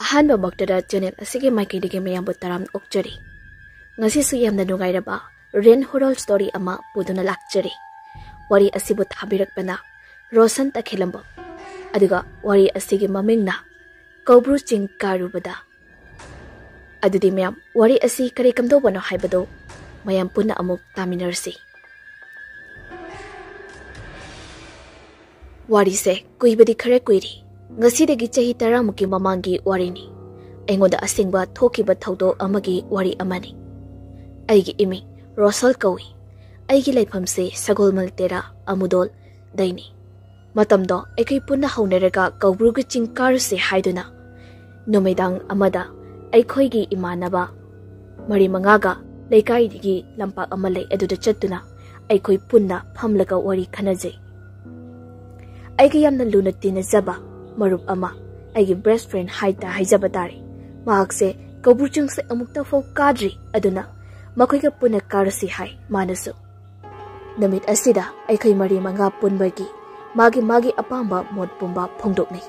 अहानबा मक्तदा channel असिगे माइकेदगे Mayambu Taramna ookchari. Ngasi su yamna nugairaba Rain Horror Story ama puduna lakchari. Wari asibu thabirakpana ROSHAN takhilamba. Aduga wari asige mamingna KOUBRUA CHING KARUBADA. Adudi mayam wari asi kare kamdobano haibado mayam punna amuk taminarsi. Wari se kuibadi khare kuiri. Ngasidagi chahi taramuki mamangi warini. Aingoda asingba thokiba thaudo amagi wari amani. Aigi imi Rosal kawi. Aigi laifamse Sagolmal tera amudol daini. Matamdo aikai punna hauneraga KOUBRUA CHING KARUSE haiduna. Numidang amada aikoigi imanaba. Mari mangaga leikaidigi lampak amalay eduda chatuna. Aikoi punna phamlaga wari khanajay. Aigi yamna luna tinazaba. Marup ama aigi best friend haita haijabatari. Mahakse KOUBRUA CHING se amukta fau kadri aduna. Makoiga puna karasi hai manasu. Namit asida aikai mari manga punbagi. Magi apamba mod pumba phongdokni.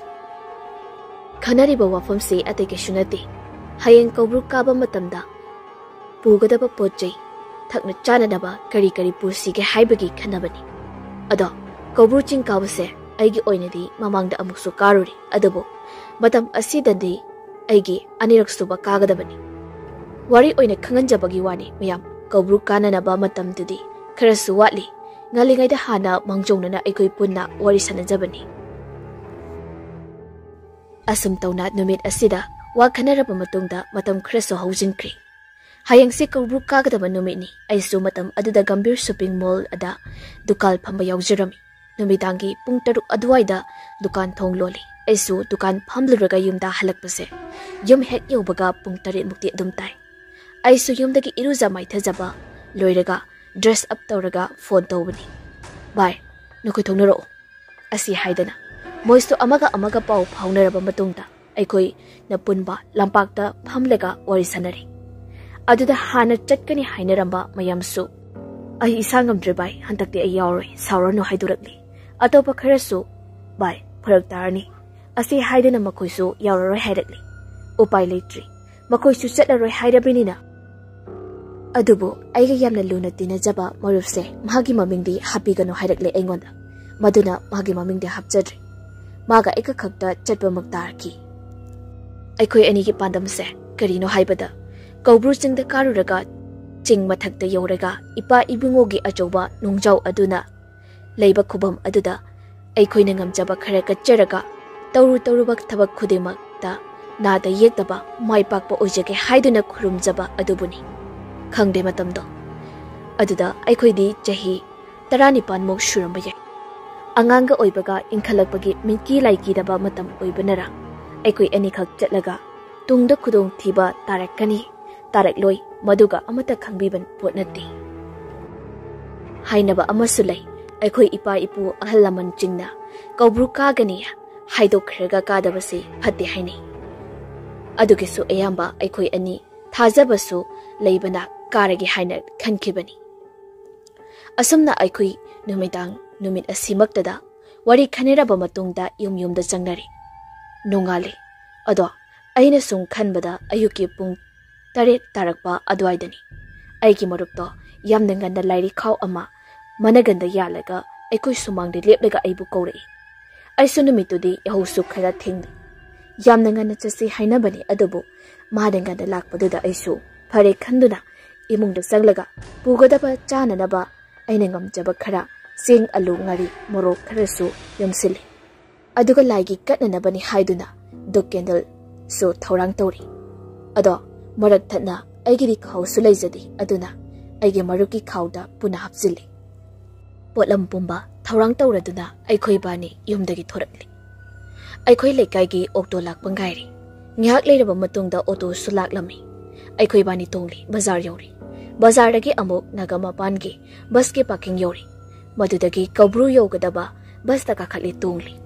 Khanariba wafam se ateke shunati. Hayeng KOUBRUA kaba matamda. Pugadaba potjay. Thakna chanadaba kari pusige haibagi khanabani. Ado KOUBRUA CHING kaba se aigi oinadi mamangda amuksu karuri adabu matam asidadi aigi aniraksuba kagadabani wari oina khanganjabagi wani mayam KOUBRUA kananaba matamdudi kharasu watli ngalingaida hana mangjongnana aigoi punna wari sanajabani asum tawna numit asida wa khanaraba matungda matam kharasu haujinkri hayangse KOUBRUA kagadaba numitni aisu matam aduda gambir shopping mall ada dukal phamba yawjirami Numidangi pung taruk adwaida dukan thong loli. Aisu dukan phamluraga yumda halakpase. Yum hek yobaga pung tarit mukti adumtai. Aisu yumdagi iruza maithajaba. Loiraga dress up tawraga phone tawbani. Bye. Nukoi thongnaro. Asi haidana. Moisto amaga pau phaunaraba matungda. Aikoi napunba lampakta phamlaga wari sanari. Aduda hana chatkani hainaramba mayamsu. Ai isangam dribai hantakti ay yawroi saurano haidurakli. Atopa kharasu bai pharak tarani asi haidana makoisu yawroi haidakli upai leitri makoisu chatlaroi haidabinina adubu aiga yamna luna tinajaba marufse magi mamingdi hapigano haidakle aingonda maduna magi mamingdi hapchadri maga eka khakta chatba maktarki aikoi ani gi pandamse karino haibada KOUBRUA CHING da karuraga ching mathakta yawraga ipa ibungogi achoba nungjau aduna Leiba kubam aduda aikoina ngamjaba khara kacharaga tawrubak thabak khudimakta nada yektaba maipakpa oijage haiduna khurumjaba adubuni khangde matamdo aduda aikoidi chahi 19 mok shuramba yai anganga oibaga inkhalakpagi minki laiki daba matam oibanara aikoi ani khak chatlaga tungda khudong thiba tarakani tarakloi maduga amata khangbiban potnati hainaba amasulai Aikoi ipa ipu ahalaman chingna KOUBRUA kagani haidokhrega kadabase phatte haini adugisu ayamba aikoi ani thajabasu leibana karagi haina khankibani asumna aikoi numit asimaktada wari khaneraba matungda yumda changnari nongale ado aina sung khanbada ayuki pung 8 tarakpa adwaidani aigi marupto yamna nganda lairi khaw ama Managanda yalaga, aikoi sumang de leplega aibu kaurei. Aisu numitudi yahusu khara thingdi. Yamna ngana chasi hainabani adubu madenganda lakpaduda aisu phare khanduna imungda sanglaga pugadaba chananaba aina ngamjaba khara sing alu ngari morok kharasu yumsili. Aduga laigi katnanabani haiduna duk candle so thorang tori. Ado marak thatna aigiri khawsu leijadi aduna aigi maruki khawda puna hapsili. Potlam pumba thorang tawraduna aikoi bani yumdagi thorakli aikoi lekaigi okto lakpangairi ngyak leiraba matungda auto sulaklami aikoi bani tongli bazar yori bazar dagi amuk nagama pangi bus ke parking yori madudagi KOUBRUA yogadaba bus ta kakhatli tongli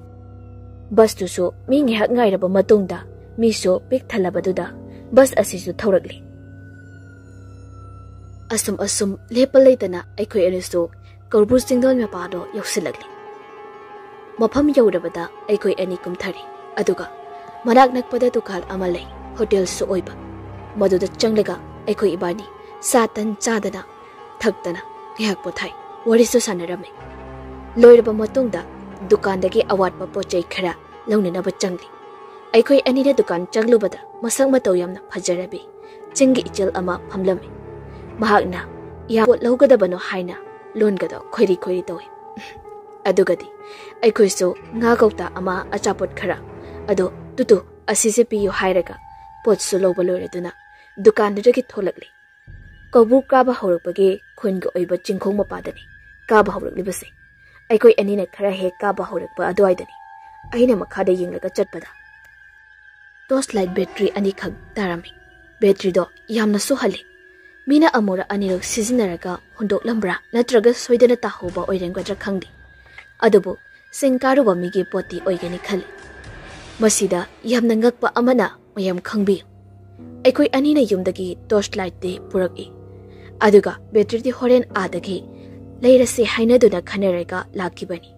bus tu so mi ngyak ngairaba matungda mi so pik thalabaduda bus asisu thorakli asum lepalaitana aikoi anisu KOUBRUA singdol mapado yausilagli. Mafam yaurabada aikoi ani kumthari. Aduga Manak nakpada dukal ama lay hotel su oiba maduda changlaga aikoi ibani satan chadana thagtana ngihak pothai wari su sanarame loiraba matungda dukandagi awatpa pochai khara launina ba changli aikoi anina dukan changlubada masang matau yamna phajarabi chingi ichal ama phamlame mahakna ya pot laugadabano haina longada khoiri khoiri toy adugadi aikoi su nga gauta ama achapot khara ado tutu asise piyu hairaga pot su loba loiraduna dukan dagi tholakli kobu kaba horpagi khunga oiba chingkhong mapadani kaba horli base aikoi anina khara he kaba horpa adwaidani aina makhada yinglaga chatpada torch light battery ani khag tarami battery do yamna suhali mina amura anirok sizinaraga hondok lambra natraga soidana tahoba oirengadra khangdi adubu singkaruba migi poti oigani khali masida yamna ngakpa amana mayam khangbi aikoi anina yumdagi torch light de puraki aduga battery di horen adagi leirase hainaduna khanarega lakibani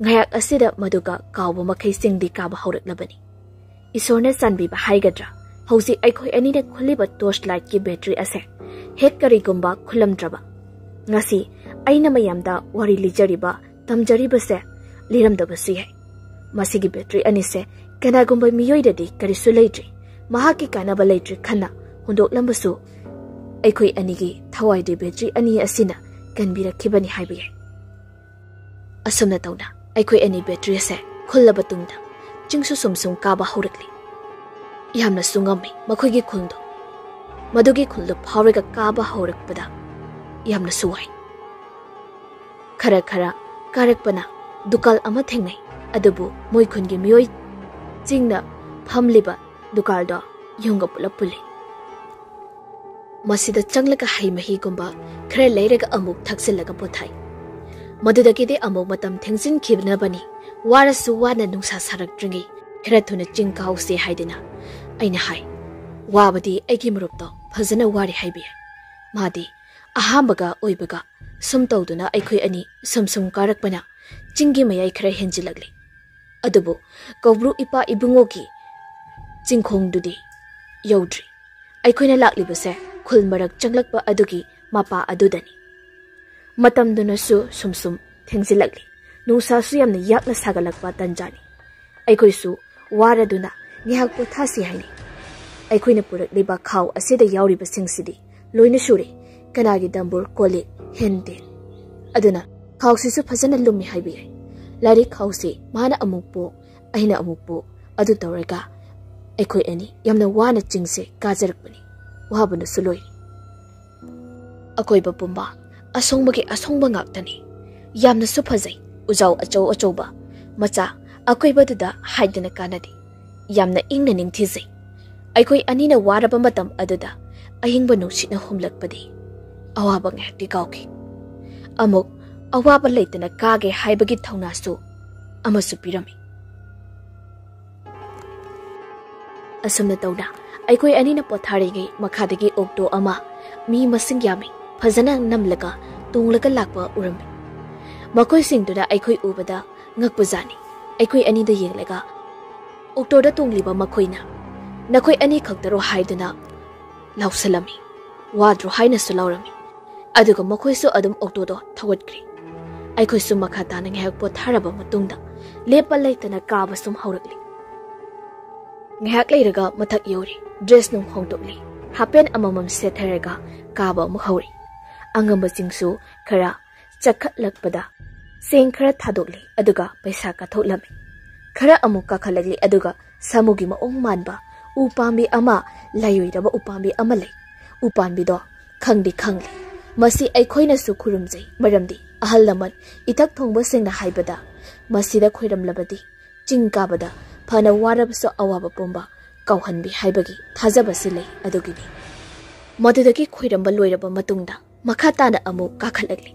ngayak asida maduga kawba makhai singdi kaba hauраklabani isorna sanbi ba haigadra hausi aikoi anina khuliba torch light ki battery ase hek kari gumba khulamdraba ngasi aina mayamda wari lijariba tamjariba se liramdaba siyai masigi battery anise kana gumba miyoidadi kari sulaitri mahaki kana ba laitri khana hundok lambasu aikoi anigi thawai de battery ani asina kanbira khibani haibi asumna tawna aikoi ani battery se khullaba tungda chingsu sumsum kaba haurakli yamna sungami makhoigi khuldo madugi khuldo phawrega kaba haurakpada yamna suwai khara khara karakpana dukal ama thengnai adubu moi khungi miyoi chingna phamliba dukal do yunga pulapuli masida changlaka haimahi gumba khara leiraga amuk thaksilaga pothai madudagide amuk matam thengsin khibnabani warasu wana nungsa sarak dringi khara thuna chingkau se haidina aina hai wabadi aigi murupto phajana wari haibi madi ahambaga oibaga sum tawduna aikoi ani sumsum karakpana chingi mayai khara henjilagli adubu kobru ipa ibungogi chingkhong dudi yaudri aikoina laklibase khulmarak changlakpa adugi mapa adudani matamduna su sumsum thengsilagli nusa su yamna yakna sagalakpa tanjani aikoi su waraduna ngihak pothasi haini aikoina purakliba khaw asida yauriba singsidi loina shure kanagi dambur kole hende aduna khawsisu phajana lummi haibi lari khawsi mana amukpo aina amukpo adu tawrega aikoi ani yamna wana chingse kajarakpani wahabuna suloi akoiba pumba asongbagi asongba ngaktani yamna su phajai ujau achau achauba macha akoiba duda haidana kanadi yamna ingna ningthizai aikoi anina waraba matam aduda ahingba nuchina humlakpadi awaba ngakti kawki amuk awaba leitana kage haibagi thaunasu amasu pirami asumna tawna aikoi anina potharigi makhadagi okto ama mi masing yami phajana namlaga tunglaga lakpa urami makoi singduna aikoi ubada ngakpajani aikoi anida yenglaga okto da tungliba makoina nakoi ani khaktaro haiduna lausalami wadro haina sulaurami aduga makoi su adum okto do thawatkri aikoi su makhata nang hek potharaba matungda lepa leitana kaba sum haurakli ngihak leiraga mathak yori dress nung hongtokli hapen amamam setharaga kaba mu hauri angamba singsu khara chakhatlakpada seng khara thadokli aduga paisa ka tholami khara amuk ka khalagli aduga samugi maong manba upambi ama layoiraba upambi ama lei upambi do khangdi khangli masi aikhoina su khurumjai maramdi ahal laman ithak thongba sengna haibada masida khoiramlabadi chingkabada phana warabso awaba pomba kauhanbi haibagi thajabasi lei adugini madudagi khoiramba loiraba matungda makhatana amu kakhalagli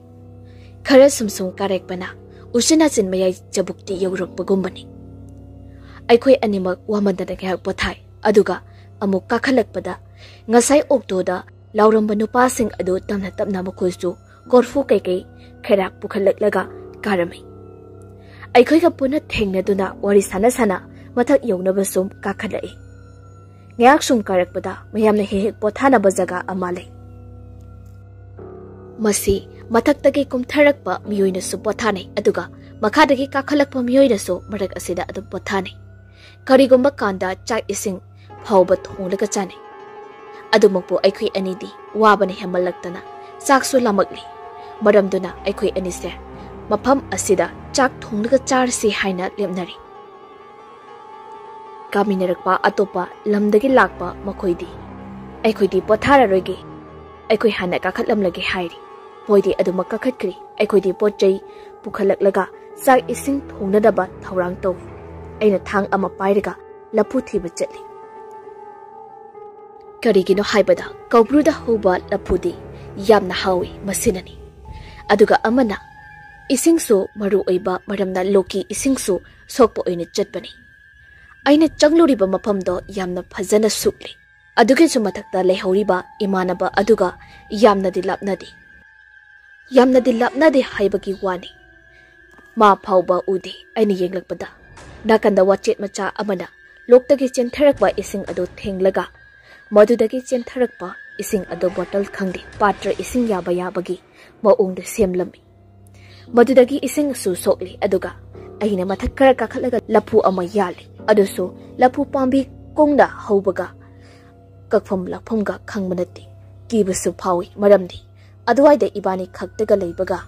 khara sumsum karekpana usina chinmayai jabukti yaurakpagumbani aikhoi animak wamadana ngak pothai aduga amu kakhalakpada ngasai oktoda lauramba nupasing adu tamna tapna makhoisu korfu kaikai khara pukhallaklaga karami aikhoi ka puna thengna duna wari sana sana mathak yognaba sum kakhalai. Ngayak sum karakpada mayamna hehek pothanaba jaga ama lei. Masi mathaktagi kumtharakpa miyoina su pothane aduga makhadagi kakhalakpa miyoina su marak asida adu pothane. Karigumba kanda chak ising phawba thonglaga chane. Adumokpo aikhui anidi wabane hemalaktana chaksu lamakli. Maramduna aikhui anise mafam asida chak thonglaga charsi haina lemnari. Kaminarakpa atopa lamdagi lakpa makhoidi. Aikhoidi pothararoigi. Aikhui hana kakhatlamlagi hairi. Moidi aduma kakhatkri. Aikhoidi potjai pukhalak chak ising thongnadaba thaurang taw. Aina thang ama pairaga laphu thiba chatli. Karigino haibada kaubruda hoba laphudi yamna hawi masinani. Aduga amana isingsu maru oiba maramna loki isingsu sokpo oina chatbani. Aina changluriba mafamdo yamna phajana sukli. Adugi su mathakta lehoriba imanaba aduga yamnadi lapnadi haibagi wani. Ma phawba udi aina yenglakpada. Nakanda wachet macha amana loktagi chentharakpa ising ado thenglaga madudagi chentharakpa ising ado bottle khangdi patra ising yabagi maungda semlami. Madudagi ising su sokli aduga aina mathakkara kakalaga laphu ama yali adusu laphu pambi kongda haubaga kakfam lakfamga khangmanati kibasu phawi maramdi aduwaida ibani khaktaga leibaga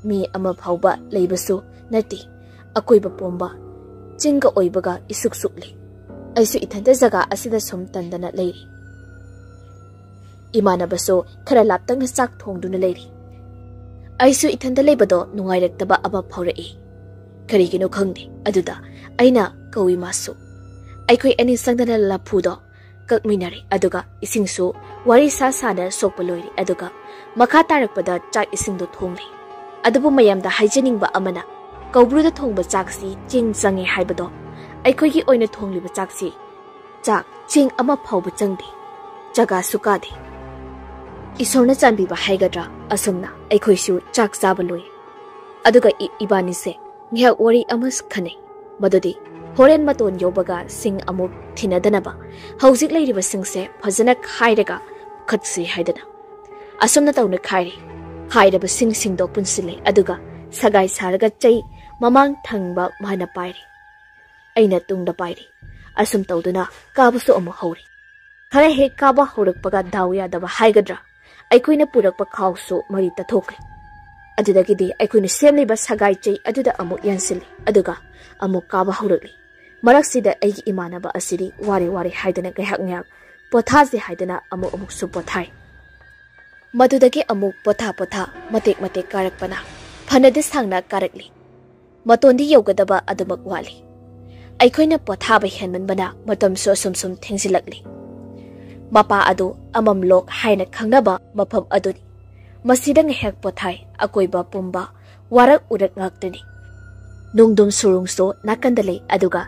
mi ama phawba leibasu nati akoiba pomba CHING oibaga isuk sukli. Aisu ithanda jaga asida sum tandana leiri. Imanabaso khara laptang chak thongduna leiri. Aisu ithanda leibado nungairektaba aba phaurai. Karigino khangdi aduda aina kawi masu. Aikoi ani sangdana laphudo kakminari aduga isingsu wari sana sokpaloiri aduga makha tarakpada chak isingdo thongli. Adubu mayamda haijeningba amana KOUBRUA thongba chaksi CHING change haibado aikhoigi oina thongliba chaksi chak CHING ama phawba changdi jaga sukadi isorna chanbiba haigadra asumna aikhoisu chak chabaloi aduga ibani se ngyak wari amas khane madodi horen maton yobaga sing amuk thinadanaba hauzik leiriba singse phajana khairaga khatsi haidana asumna tawna khairi khairaba singdo punsile aduga sagai saraga chai mamang thangba mana pairi aina tungda pairi asum tawduna kabasu amu hori khara he kaba horakpaga dawya daba haigadra aikoina purakpa khawsu mari ta thokri adudagidi aikoina semliba sagai chai aduda amu yansili aduga amu kaba horakli maraksida aigi imanaba asiri wari haidana gahak ngyak pothaji haidana amu su pothai madudagi amu potha matek karakpana phanadi sangna karakli matondi yogadaba adumak wali aikhoina pothaba henmanbana matam so sum thengsilakli mapa adu amam lok haina khangnaba mafam aduni masida ngehek pothai akoiba pumba warak urak ngaktani nungdum surungso nakandale aduga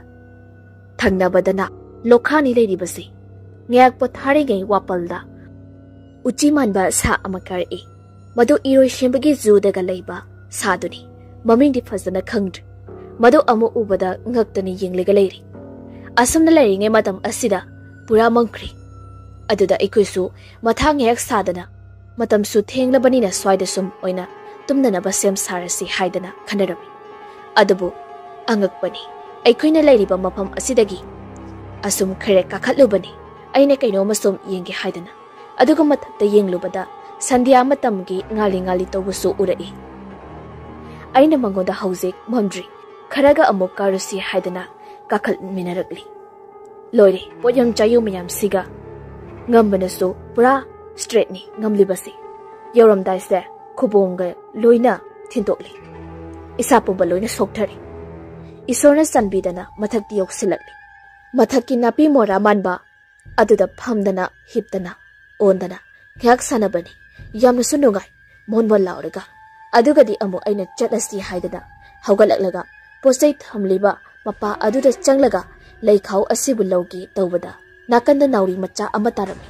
thangnabadana lokhani leiribasi ngyak pothari ngai wapalda uchimanba sa amakari madu iroi shembagi zudaga leiba saduni maming di fazana khangd madu amu ubada ngaktani yenglega leiri asumna leiringe matam asida pura mangkri aduda ikoisu mathang yak sadana matam su thenglabani na swaida sum oina tumnana basem sarasi haidana khanarami adubu angakpani aikoina leiriba mafam asidagi asum khare kakhatlubani aina kaino masum yenge haidana aduga mathakta yenglubada sandhya matamgi ngali tawbusu urai aina mangoda hauzik mamdri kharaga amuk karusi haidana kakhal minarakli loire poyam chayu mayam siga ngambanasu pura straight ni ngamlibasi yoram daise khubonga loina thintokli isapu baloina sokthari isorna sanbidana mathakti yoksilakli mathakki napi mora manba aduda phamdana hiptana ondana khyak sanabani yamna sunungai monbol lauraga adugadi amu aina chatasi haidana haugalaklaga posai thamliba mapa aduda changlaga leikhau asibu lawgi tawbada nakanda nauri macha amatarami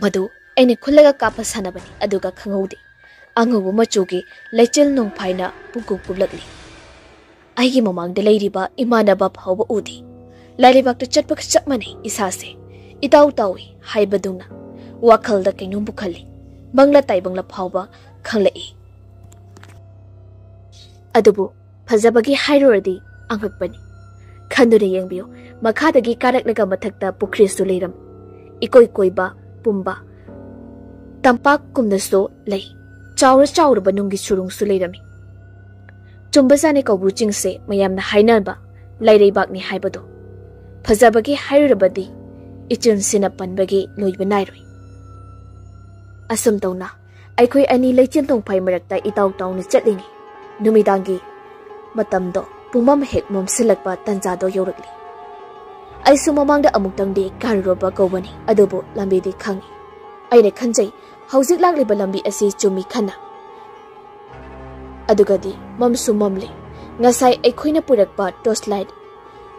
madu aina khulaga kapa sanabani aduga khangodi angobu machugi leichel nong phaina puku publakli ꯑꯩꯒꯤ ꯃꯃꯥꯡꯗ ꯂꯩꯔꯤꯕ ꯏꯃꯥꯟꯅꯕ ꯐꯥꯎꯕ ꯎꯗꯦ ꯂꯥꯏꯔꯩꯕꯥꯛꯇ ꯆꯠꯄꯒ ꯆꯞ ꯃꯥꯟꯅꯩ ꯏꯁꯥꯁꯦ ꯏꯇꯥꯎ ꯇꯥꯎꯏ ꯍꯥꯏꯕꯗꯨꯅ ꯋꯥꯈꯜꯗ ꯀꯩꯅꯣꯝꯕꯨ ꯈꯜꯂꯤ ꯕꯪꯂꯥ ꯇꯥꯏꯕꯪꯂꯥ ꯐꯥꯎꯕ ꯈꯪꯂꯛꯏ ꯑꯗꯨꯕꯨ ꯐꯖꯕꯒꯤ ꯍꯥꯏꯔꯨꯔꯗꯤ ꯑꯉꯛꯄꯅꯤ ꯈꯟꯗꯨꯅ ꯌꯦꯡꯕꯤꯌꯨ ꯃꯈꯥꯗꯒꯤ ꯀꯥꯔꯛꯂꯒ ꯃꯊꯛꯇ ꯄꯨꯈ꯭ꯔꯤꯁꯨ ꯂꯩꯔꯝ ꯏꯀꯣꯏ ꯀꯣꯏꯕ ꯄꯨꯝꯕ ꯇꯝꯄꯥꯛꯀꯨꯝꯅꯁꯨ ꯂꯩ ꯆꯥꯎꯔꯕ ꯅꯨꯡꯒꯤ ꯁꯨꯔꯨꯡꯁꯨ ꯂꯩꯔꯝꯃꯤ ꯆꯨꯝꯕꯖꯥꯠꯅꯤ ꯀꯧꯕ꯭ꯔꯨ ꯆꯤꯡꯁꯦ ꯃꯌꯥꯝꯅ ꯍꯥꯏꯅꯕ ꯂꯥꯏꯔꯩꯕꯥꯛꯅꯤ ꯍꯥꯏꯕꯗꯣ ꯐꯖꯕꯒꯤ ꯍꯥꯏꯔꯨꯔꯕꯗꯤ ꯏꯆꯤꯟꯁꯤꯅ ꯄꯟꯕꯒꯤ ꯂꯣꯏꯕ ꯅꯥꯏꯔꯣꯏ ꯑꯁꯨꯝ ꯇꯧꯅ ꯑꯩꯈꯣꯏ ꯑꯅꯤ ꯂꯩꯆꯤꯟ ꯇꯣꯡꯐꯥꯏ ꯃꯔꯛꯇ ꯏꯇꯥꯎ ꯇꯥꯎꯅ ꯆꯠꯂꯤꯉꯩ ꯅꯨꯃꯤꯗꯥꯡꯒꯤ ꯃꯇꯝꯗꯣ ꯄꯨꯝꯃꯝ ꯍꯦꯛ ꯃꯝꯁꯤꯜꯂꯛꯄ ꯇꯟꯖꯥꯗꯣ ꯌꯧꯔꯛꯂꯤ ꯑꯩꯁꯨ ꯃꯃꯥꯡꯗ ꯑꯃꯨꯛꯇꯪꯗꯤ ꯀꯥꯔꯨꯕ ꯀꯧꯕꯅꯤ ꯑꯗꯨꯕꯨ ꯂꯝꯕꯤꯗꯤ ꯈꯪꯏ ꯑꯩꯅ ꯈꯟꯖꯩ ꯍꯧꯖꯤꯛ ꯂꯥꯛꯂꯤꯕ ꯂꯝꯕꯤ ꯑꯁꯤ ꯆꯨꯝꯃꯤ ꯈꯟꯅ ꯑꯗꯨꯒꯗꯤ ꯃꯝꯁꯨ ꯃꯝꯂꯤ ꯉꯁꯥꯏ ꯑꯩꯈꯣꯏꯅ ꯄꯨꯔꯛꯄ ꯇꯣꯔꯆ ꯂꯥꯏꯠ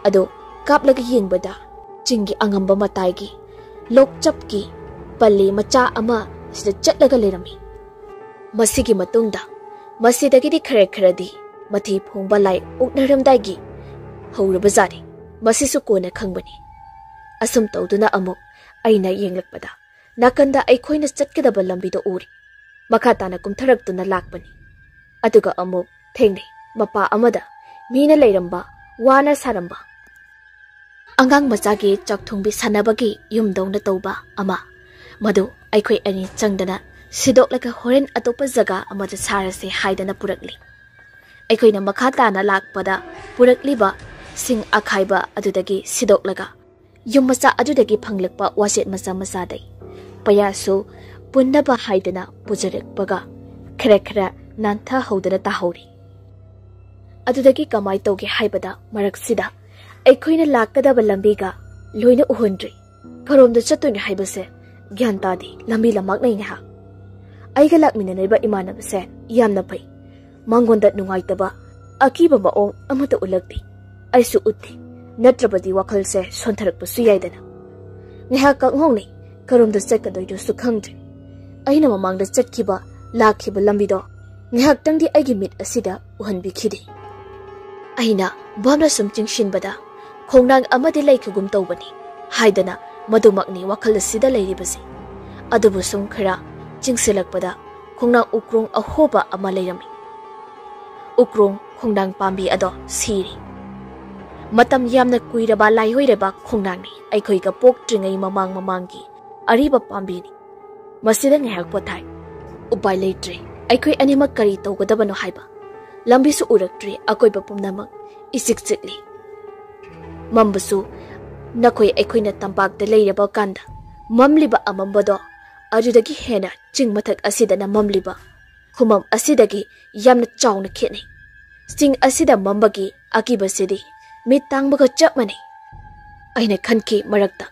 ꯑꯗꯣ ꯀꯥꯞꯂꯒ ꯌꯦꯡꯕꯗ ꯆꯤꯡꯒꯤ ꯑꯉꯝꯕ ꯃꯇꯥꯏꯒꯤ ꯂꯣꯛꯆꯞꯀꯤ ꯄꯜꯂꯤ ꯃꯆꯥ ꯑꯃ ꯁꯤꯗ ꯆꯠꯂꯒ ꯂꯩꯔꯝꯃꯤ ꯃꯁꯤꯒꯤ ꯃꯇꯨꯡꯗ ꯃꯁꯤꯗꯒꯤꯗꯤ ꯈꯔꯗꯤ ꯃꯊꯤ ꯐꯣꯡꯕ ꯂꯥꯏ ꯎꯛꯅꯔꯝꯗꯥꯏꯒꯤ ꯍꯧꯔꯕꯖꯥꯠꯅꯤ ꯃꯁꯤꯁꯨ ꯀꯣꯟꯅ ꯈꯪꯕꯅꯤ ꯑꯁꯨꯝ ꯇꯧꯗꯨꯅ ꯑꯃꯨꯛ ꯑꯩꯅ ꯌꯦꯡꯂꯛꯄꯗ ꯅꯥꯀꯟꯗ ꯑꯩꯈꯣꯏꯅ ꯆꯠꯀꯗꯕ ꯂꯝꯕꯤꯗꯣ ꯎꯔꯤ ꯃꯈꯥ ꯇꯥꯅ ꯀꯨꯝꯊꯔꯛꯇꯨꯅ ꯂꯥꯛꯄꯅꯤ ꯑꯗꯨꯒ ꯑꯃꯨꯛ ꯊꯦꯡꯅꯩ ꯃꯄꯥ ꯑꯃꯗ ꯃꯤꯅ ꯂꯩꯔꯝꯕ ꯋꯥꯅ ꯁꯥꯔꯝꯕ ꯑꯉꯥꯡ ꯃꯆꯥꯒꯤ ꯆꯥꯛꯊꯣꯡꯕꯤ ꯁꯥꯟꯅꯕꯒꯤ ꯌꯨꯝꯗꯧꯅ ꯇꯧꯕ ꯑꯃ ꯃꯗꯨ ꯑꯩꯈꯣꯏ ꯑꯅꯤ ꯆꯪꯗꯅ ꯁꯤꯗꯣꯛꯂꯒ ꯍꯣꯔꯦꯟ ꯑꯇꯣꯞꯄ ꯖꯒꯥ ꯑꯃꯗ ꯁꯥꯔꯁꯦ ꯍꯥꯏꯗꯅ ꯄꯨꯔꯛꯂꯤ ꯑꯩꯈꯣꯏꯅ ꯃꯈꯥ ꯇꯥꯅ ꯂꯥꯛꯄꯗ ꯄꯨꯔꯛꯂꯤꯕ ꯁꯤꯡ ꯑꯈꯥꯏꯕ ꯑꯗꯨꯗꯒꯤ ꯁꯤꯗꯣꯛꯂꯒ ꯌꯨꯝ ꯃꯆꯥ ꯑꯗꯨꯗꯒꯤ ꯐꯪꯂꯛꯄ ꯋꯥꯁꯦꯠ ꯃꯆꯥꯗꯩ ꯄꯌꯥꯁꯨ ꯄꯨꯟꯅꯕ ꯍꯥꯏꯗꯅ ꯄꯨꯖꯔꯛꯄꯒ ꯈꯔ ꯅꯥꯟꯊꯍꯧꯗꯅ ꯇꯥꯍꯧꯔꯤ ꯑꯗꯨꯗꯒꯤ ꯀꯃꯥꯏ ꯇꯧꯒꯦ ꯍꯥꯏꯕꯗ ꯃꯔꯛꯁꯤꯗ ꯑꯩꯈꯣꯏꯅ ꯂꯥꯛꯀꯗꯕ ꯂꯝꯕꯤꯒ ꯂꯣꯏꯅ ꯎꯍꯟꯗ꯭ꯔꯤ ꯀꯔꯣꯝꯗ ꯆꯠꯇꯣꯏꯅꯣ ꯍꯥꯏꯕꯁꯦ ꯒ꯭ꯌꯥꯟ ꯇꯥꯗꯦ ꯂꯝꯕꯤ ꯂꯝꯃꯥꯛꯅꯩ ꯉꯥꯏꯍꯥꯛ ꯑꯩꯒ ꯂꯥꯛꯃꯤꯟꯅꯔꯤꯕ ꯏꯃꯥꯟꯅꯕꯁꯦ ꯌꯥꯝꯅ ꯐꯩ ꯃꯉꯣꯟꯗ ꯅꯨꯡꯉꯥꯏꯇꯕ ꯑꯀꯤꯕ ꯃꯑꯣꯡ ꯑꯃꯠꯇ ꯎꯠꯂꯛꯇꯦ ꯑꯩꯁꯨ ꯎꯠꯇꯦ ꯅꯠꯇ꯭ꯔꯕꯗꯤ ꯋꯥꯈꯜꯁꯦ ꯁꯣꯟꯊꯔꯛꯄꯁꯨ ꯌꯥꯏꯗꯅ ꯉꯥꯏꯍꯥꯛ ꯀꯛꯉꯧꯅꯩ ꯀꯔꯣꯝꯗ ꯆꯠꯀꯗꯣꯏꯗꯨꯁꯨ ꯈꯪꯗ꯭ꯔꯤ ꯑꯩꯅ ꯃꯃꯥꯡꯗ ꯆꯠꯈꯤꯕ ꯂꯥꯛꯈꯤꯕ ꯂꯝꯕꯤꯗꯣ ꯉꯥꯏꯍꯥꯛꯇꯪꯗꯤ ꯑꯩꯒꯤ ꯃꯤꯠ ꯑꯁꯤꯗ ꯎꯍꯟꯕꯤꯈꯤꯗꯦ ꯑꯩꯅ ꯚꯥꯞꯅ ꯁꯨꯝ ꯆꯤꯡꯁꯤꯟꯕꯗ ꯈꯣꯡꯅꯥꯡ ꯑꯃꯗꯤ ꯂꯩꯈꯤꯒꯨꯝ ꯇꯧꯕꯅꯤ ꯍꯥꯏꯗꯅ ꯃꯗꯨꯃꯛꯅꯤ ꯋꯥꯈꯜ ꯑꯁꯤꯗ ꯂꯩꯔꯤꯕꯁꯤ ꯑꯗꯨꯕꯨ ꯁꯨꯝ ꯈꯔ ꯆꯤꯡꯁꯤꯜꯂꯛꯄꯗ ꯈꯣꯡꯅꯥꯡ ꯎꯀ꯭ꯔꯣꯡ ꯑꯍꯣꯕ ꯑꯃ ꯂꯩꯔꯝꯃꯤ ꯎꯀ꯭ꯔꯣꯡ ꯈꯣꯡꯅꯥꯡ ꯄꯥꯝꯕꯤ ꯑꯗꯣ ꯁꯤꯔꯤ ꯃꯇꯝ ꯌꯥꯝꯅ ꯀꯨꯏꯔꯕ ꯂꯥꯏꯍꯣꯏꯔꯕ ꯈꯣꯡꯅꯥꯡꯅꯤ ꯑꯩꯈꯣꯏꯒ ꯄꯣꯛꯇ꯭ꯔꯤꯉꯩ ꯃꯃꯥꯡꯒꯤ ꯑꯔꯤꯕ ꯄꯥꯝꯕꯤꯅꯤ ꯃꯁꯤꯗ ꯉꯥꯏꯍꯥꯛ ꯄꯣꯊꯥꯏ ꯎꯄꯥꯏ ꯂꯩꯇ꯭ꯔꯦ ꯑꯩꯈꯣꯏ ꯑꯅꯤꯃꯛ ꯀꯔꯤ ꯇꯧꯒꯗꯕꯅꯣ ꯍꯥꯏꯕ ꯂꯝꯕꯤꯁꯨ ꯎꯔꯛꯇ꯭ꯔꯤ ꯑꯀꯣꯏꯕ ꯄꯨꯝꯅꯃꯛ ꯏꯆꯤꯛ ꯆꯤꯛꯂꯤ ꯃꯝꯕꯁꯨ ꯅꯈꯣꯏ ꯑꯩꯈꯣꯏꯅ ꯇꯝꯄꯥꯛꯇ ꯂꯩꯔꯕ ꯀꯥꯟꯗ ꯃꯝꯂꯤꯕ ꯑꯃꯝꯕꯗꯣ ꯑꯗꯨꯗꯒꯤ ꯍꯦꯟꯅ ꯆꯤꯡ ꯃꯊꯛ ꯑꯁꯤꯗꯅ ꯃꯝꯂꯤꯕ ꯈꯨꯃꯝ ꯑꯁꯤꯗꯒꯤ ꯌꯥꯝꯅ ꯆꯥꯎꯅ ꯈꯦꯠꯅꯩ ꯆꯤꯡ ꯑꯁꯤꯗ ꯃꯝꯕꯒꯤ ꯑꯀꯤꯕꯁꯤꯗꯤ ꯃꯤꯠ ꯇꯥꯡꯕꯒ ꯆꯞ ꯃꯥꯟꯅꯩ ꯑꯩꯅ ꯈꯟꯈꯤ ꯃꯔꯛꯇ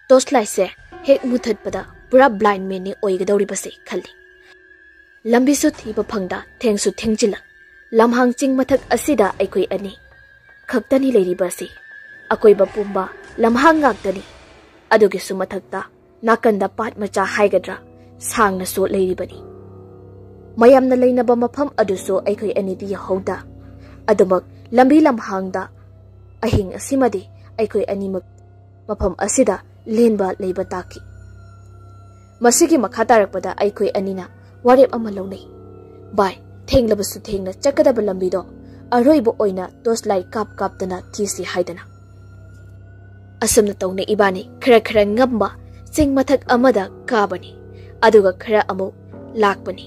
ꯇꯣꯔꯆ ꯂꯥꯏꯠꯁꯦ ꯍꯦꯛ ꯃꯨꯊꯠꯄꯗ ꯄꯨꯔꯥ ꯕ꯭ꯂꯥꯏꯟ ꯃꯦꯟꯅꯤ ꯑꯣꯏꯒꯗꯧꯔꯤꯕꯁꯦ ꯈꯜꯂꯤ ꯂꯝꯕꯤꯁꯨ ꯊꯤꯕ ꯐꯪꯗ ꯊꯦꯡꯁꯨ ꯊꯦꯡꯖꯤꯜꯂꯛ ꯂꯝꯍꯥꯡ ꯆꯤꯡ ꯃꯊꯛ ꯑꯁꯤꯗ ꯑꯩꯈꯣꯏ ꯑꯅꯤ ꯈꯛꯇꯅꯤ ꯂꯩꯔꯤꯕꯁꯤ ꯑꯀꯣꯏꯕ ꯄꯨꯝꯕ ꯂꯝꯍꯥꯡ ꯉꯥꯛꯇꯅꯤ ꯑꯗꯨꯒꯤꯁꯨ ꯃꯊꯛꯇ ꯅꯥꯀꯟꯗ ꯄꯥꯠ ꯃꯆꯥ ꯍꯥꯏꯒꯗ꯭ꯔꯥ ꯁꯥꯡꯅꯁꯨ ꯂꯩꯔꯤꯕꯅꯤ ꯃꯌꯥꯝꯅ ꯂꯩꯅꯕ ꯃꯐꯝ ꯑꯗꯨꯁꯨ ꯑꯩꯈꯣꯏ ꯑꯅꯤꯗꯤ ꯌꯧꯍꯧꯗ ꯑꯗꯨꯃꯛ ꯂꯝꯕꯤ ꯂꯝꯍꯥꯡꯗ ꯑꯍꯤꯡ ꯑꯁꯤꯃꯗꯤ ꯑꯩꯈꯣꯏ ꯑꯅꯤꯃꯛ ꯃꯐꯝ ꯑꯁꯤꯗ ꯂꯦꯟꯕ ꯂꯩꯕ ꯇꯥꯈꯤ ꯃꯁꯤꯒꯤ ꯃꯈꯥ ꯇꯥꯔꯛꯄꯗ ꯑꯩꯈꯣꯏ ꯑꯅꯤꯅ ꯋꯥꯔꯦꯞ ꯑꯃ ꯂꯧꯅꯩ ꯚꯥꯏ ꯊꯦꯡꯂꯕꯁꯨ ꯊꯦꯡꯅ ꯆꯠꯀꯗꯕ ꯂꯝꯕꯤꯗꯣ ꯑꯔꯣꯏꯕ ꯑꯣꯏꯅ ꯇꯣꯔꯆ ꯂꯥꯏꯠ ꯀꯥꯞꯇꯅ ꯊꯤꯁꯤ ꯍꯥꯏꯗꯅ ꯑꯁꯨꯝꯅ ꯇꯧꯅ ꯏꯕꯥꯅꯤ ꯈꯔ ꯉꯝꯕ ꯆꯤꯡ ꯃꯊꯛ ꯑꯃꯗ ꯀꯥꯕꯅꯤ ꯑꯗꯨꯒ ꯈꯔ ꯑꯃꯨꯛ ꯂꯥꯛꯄꯅꯤ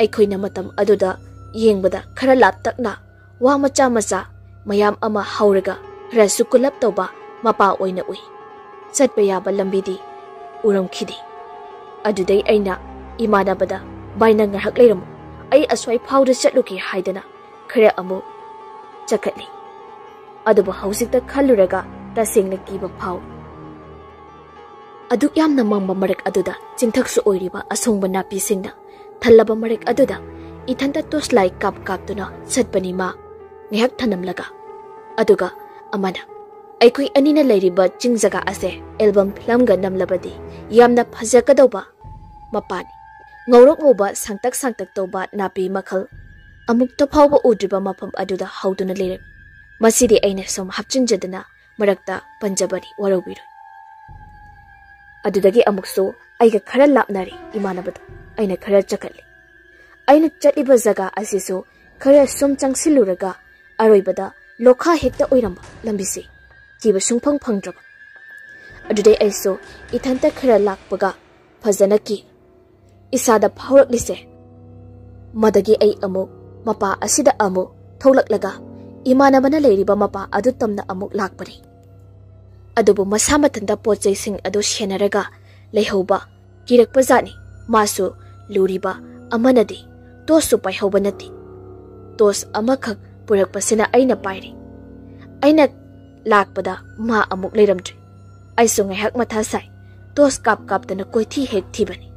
ꯑꯩꯈꯣꯏꯅ ꯃꯇꯝ ꯑꯗꯨꯗ ꯌꯦꯡꯕꯗ ꯈꯔ ꯂꯥꯞꯇꯛꯅ ꯋꯥ ꯃꯆꯥ ꯃꯌꯥꯝ ꯑꯃ ꯍꯧꯔꯒ ꯈꯔꯁꯨ ꯀꯨꯜꯂꯞ ꯇꯧꯕ ꯃꯄꯥ ꯑꯣꯏꯅ ꯎꯏ ꯆꯠꯄ ꯌꯥꯕ ꯂꯝꯕꯤꯗꯤ ꯎꯔꯝꯈꯤꯗꯦ ꯑꯗꯨꯗꯩ ꯑꯩꯅ ꯏꯃꯥꯟꯅꯕꯗ ꯚꯥꯏ ꯅꯪ ꯉꯥꯏꯍꯥꯛ ꯂꯩꯔꯝꯃꯨ ꯑꯩ ꯑꯁ꯭ꯋꯥꯏ ꯐꯥꯎꯗ ꯆꯠꯂꯨꯒꯦ ꯍꯥꯏꯗꯅ ꯈꯔ ꯑꯃꯨꯛ ꯆꯠꯈꯠꯂꯤ ꯑꯗꯨꯕꯨ ꯍꯧꯖꯤꯛꯇ ꯈꯜꯂꯨꯔꯒ ꯇꯁꯦꯡꯅ ꯀꯤꯕ ꯐꯥꯎꯏ ꯑꯗꯨꯛ ꯌꯥꯝꯅ ꯃꯝꯕ ꯃꯔꯛ ꯑꯗꯨꯗ ꯆꯤꯡꯊꯛꯁꯨ ꯑꯣꯏꯔꯤꯕ ꯑꯁꯣꯡꯕ ꯅꯥꯄꯤꯁꯤꯡꯅ ꯊꯜꯂꯕ ꯃꯔꯛ ꯑꯗꯨꯗ ꯏꯊꯟꯇ ꯇꯣꯔꯆ ꯂꯥꯏꯠ ꯀꯥꯞꯇꯨꯅ ꯆꯠꯄꯅꯤ ꯃꯥ ꯉꯥꯏꯍꯥꯛ ꯊꯅꯝꯂꯒ ꯑꯗꯨꯒ ꯑꯃꯅ ꯑꯩꯈꯣꯏ ꯑꯅꯤꯅ ꯂꯩꯔꯤꯕ ꯆꯤꯡ ꯖꯒꯥ ꯑꯁꯦ ꯑꯦꯜꯕꯝ ꯐꯤꯂꯝꯒ ꯅꯝꯂꯕꯗꯤ ꯌꯥꯝꯅ ꯐꯖꯒꯗꯧꯕ ꯃꯄꯥꯅꯤ ꯉꯧꯔꯣꯛ ꯉꯧꯕ ꯁꯥꯡꯇꯛ ꯇꯧꯕ ꯅꯥꯄꯤ ꯃꯈꯜ amukta phawba udriba mafam aduda hauduna lerem masidi aina som hapchinjadana marakta panjabari waraubiru adudagi amukso aiga khara lapnari imanabadu aina khara chakali aina chatiba jaga asiso khara som changsiluraga aroibada lokha hekta oiramba lambisi kiba sungphang phangdraba adudai aiso ithanta khara lakpaga fazana ki isada phawraklise madagi ai amuk mapa asida amuk tholaklaga imanabana leiriba mapa adu tamna amuk lakpari adubu masamatanda pochai sing adu shenaraga leihauba kirakpa jani masu luriba amanadi tosu paihauba nati tos amakhak purakpasina aina pairi aina lakpada ma amuk leiramdri aisu ngaihak matha sai tos kap kaptana koithi hek thibani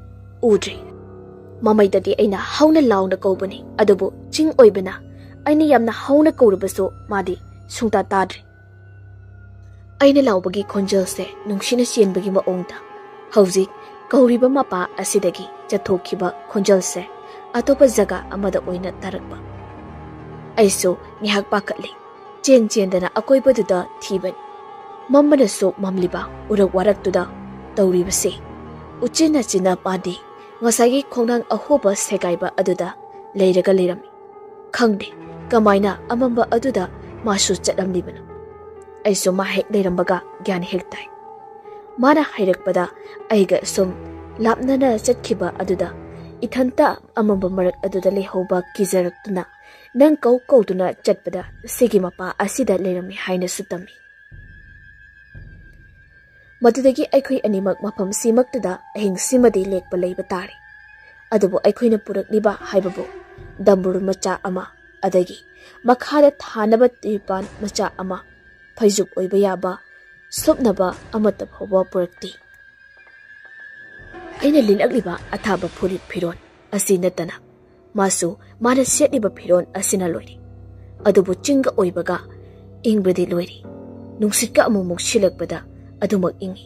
udri mamaidadi aina hauna launa kobani adubu ching oibana aina yamna hauna korubaso madi sungta tadri aina laubagi khonjal se nungsina sienbagi maongta hauji kauriba mapa asidagi chathokhiba khonjal se atopa jaga amada oina tarakba aiso ngihak pakatli chen chendana akoibaduda thiban mammana so mamliba urak waraktuda tauribase uchina china padi ngasagi khongnang ahoba segaiba aduda leiraga leirami khangde kamaina amamba aduda masu chatlamlibana aiso ma hek leirambaga gyan hektai mana hairakpada aiga som lapnana chatkhiba aduda ithanta amamba marak aduda lehoba kizaraktuna nang kauduna chatpada sigi mapa asida leirami haina sutami madudagi aikhoi animak mafam simaktada ahing simadi lekpa leiba tari adubu aikhoina purakliba haibabu dambur macha ama adagi makhada thanaba tipan macha ama phaijuk oiba yaba sopnaba amata phoba purakti aina linakliba athaba phurit phiron asi natana masu mana setliba phiron asina loiri adubu chinga oibaga ingbredi loiri nungsitka amumuk silakpada adumak ingi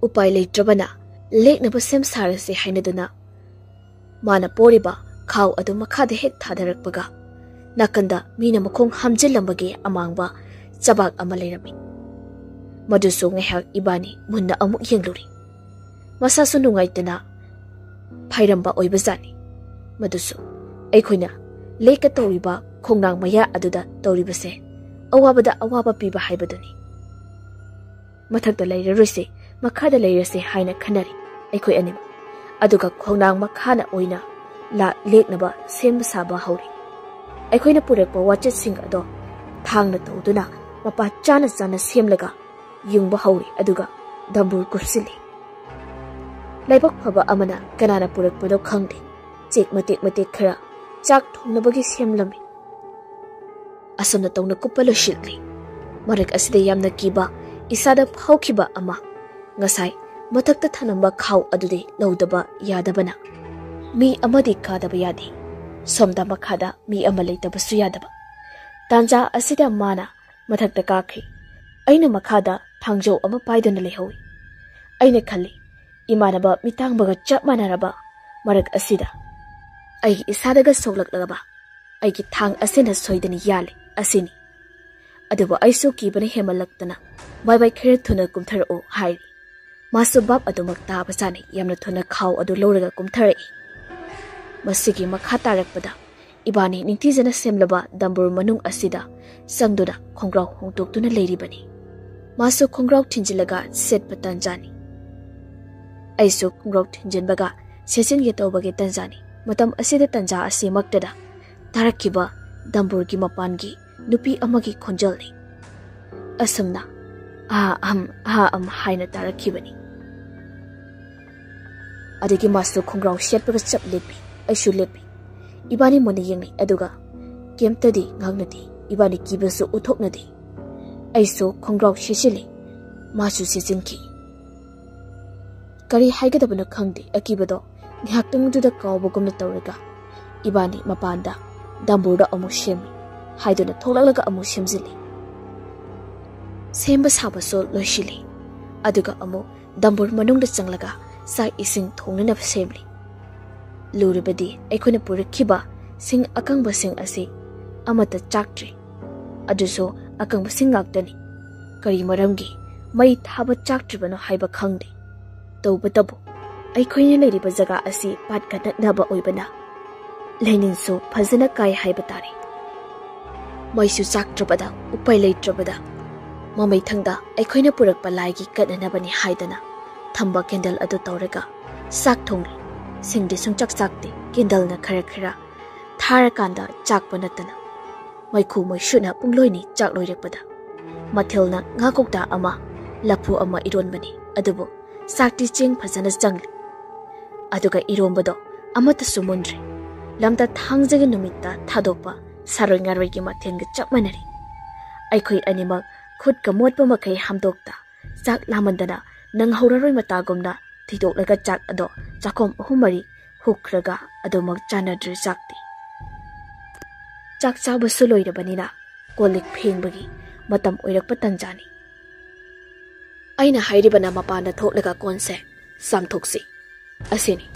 upai leitrabana leknaba sem sarase hainaduna mana poriba khaw adu makhada hek thadarakpaga nakanda mina makhong hamjilambage amangba chabak ama leirami madusu ngehak ibani munna amuk yengluri masasu nungaitana phairamba oibajani madusu aikhoina leka toriba khongnang maya aduda toribase awabada awaba piba haibaduni mathakta leirarose makhada leirase haina khanari aikhoi anim aduga khongnang makhana oina la leknaba semba saba hauri aikhoina purekpa wachet sing ado thangna toduna mapa chana chana semlaga yungba hauri aduga dambur kursili laibak phaba amana kanana purekpado khangde chek matek khara chak thongnabagi semlami asomna tongna kupalo shilli marak aside yamna kiba isada phawkhiba ama ngasai mathakta thanamba khaw adude lodaba yadabana mi amadi kadaba yadi somda makhada mi amalaitab su yadaba tanja asida mana mathakta kakhi aina makhada thangjo ama paidana lehowi aina khalli imanaba mitangbaga chap manaraba marak asida ai isadaga soklaklaba ai ki thang asena soidani yale asini aduba aiso kibane hemalaktana bai khere thuna kumthar o hai masu bab adumak ta basani yamna thuna khaw adu loraga kumthari masigi makha tarakpada ibani ningtijana semlaba dambur manung asida sangduna khongraw hongtoktuna leiribani masu khongraw thinjilaga set patanjani aiso khongraw thinjinbaga sesin ge tawbage tanjani matam asida tanja asimaktada tarakkiba damburgi mapangi nupi amagi khonjalni asamna am haina tarakibani adigi masu khongraw shetpaga chap lepi aisu lepi ibani moni yengni aduga kemtadi ngangnati ibani kibasu uthoknadi aiso khongraw shishili masu sisinki kari haigadabana khangdi akibado nghaktangduda kawbagumna tawraga ibani mapanda damburda amu shemi haiduna tholalaga amu shemjili semba sabaso loishili aduga amu dambur manungda changlaga sai ising thongnana semli luribadi aikona purakhiba sing akang basing asi amata chaktre aduso akang basing ngaktani kari maramgi mai thaba chaktre bano haiba khangde tawbatabu ai khoina leiriba jaga asi pat kanaknaba oibana lenin so phajana kai haiba tari mai su chaktrabada upai leitrabada mamai thangda ai khoina purak palaigi kananabani haidana thamba candle adu tawraga sak thong singde sungchak sakte candle na khara khara thara kanda chakpa natana mai khu mai shuna pungloini chak loirekpada mathilna ngakokta ama laphu ama ironbani adubo sakti ching phajana jangli aduga irombado amata sumundri lamta thangjagi numitta thadokpa saroi ngaroi gi mathenga chapmanari aikhoi animak khut ka motpa makai hamdokta chak lamandana nang hauraroi matagomna thidoklaga chak ado chakom ahumari hukraga adomak chanadri sakti chak chaba suloirabanina kolik phengbagi matam oirakpa tanjani aina hairibana mapana thoklaga konse samthoksi asini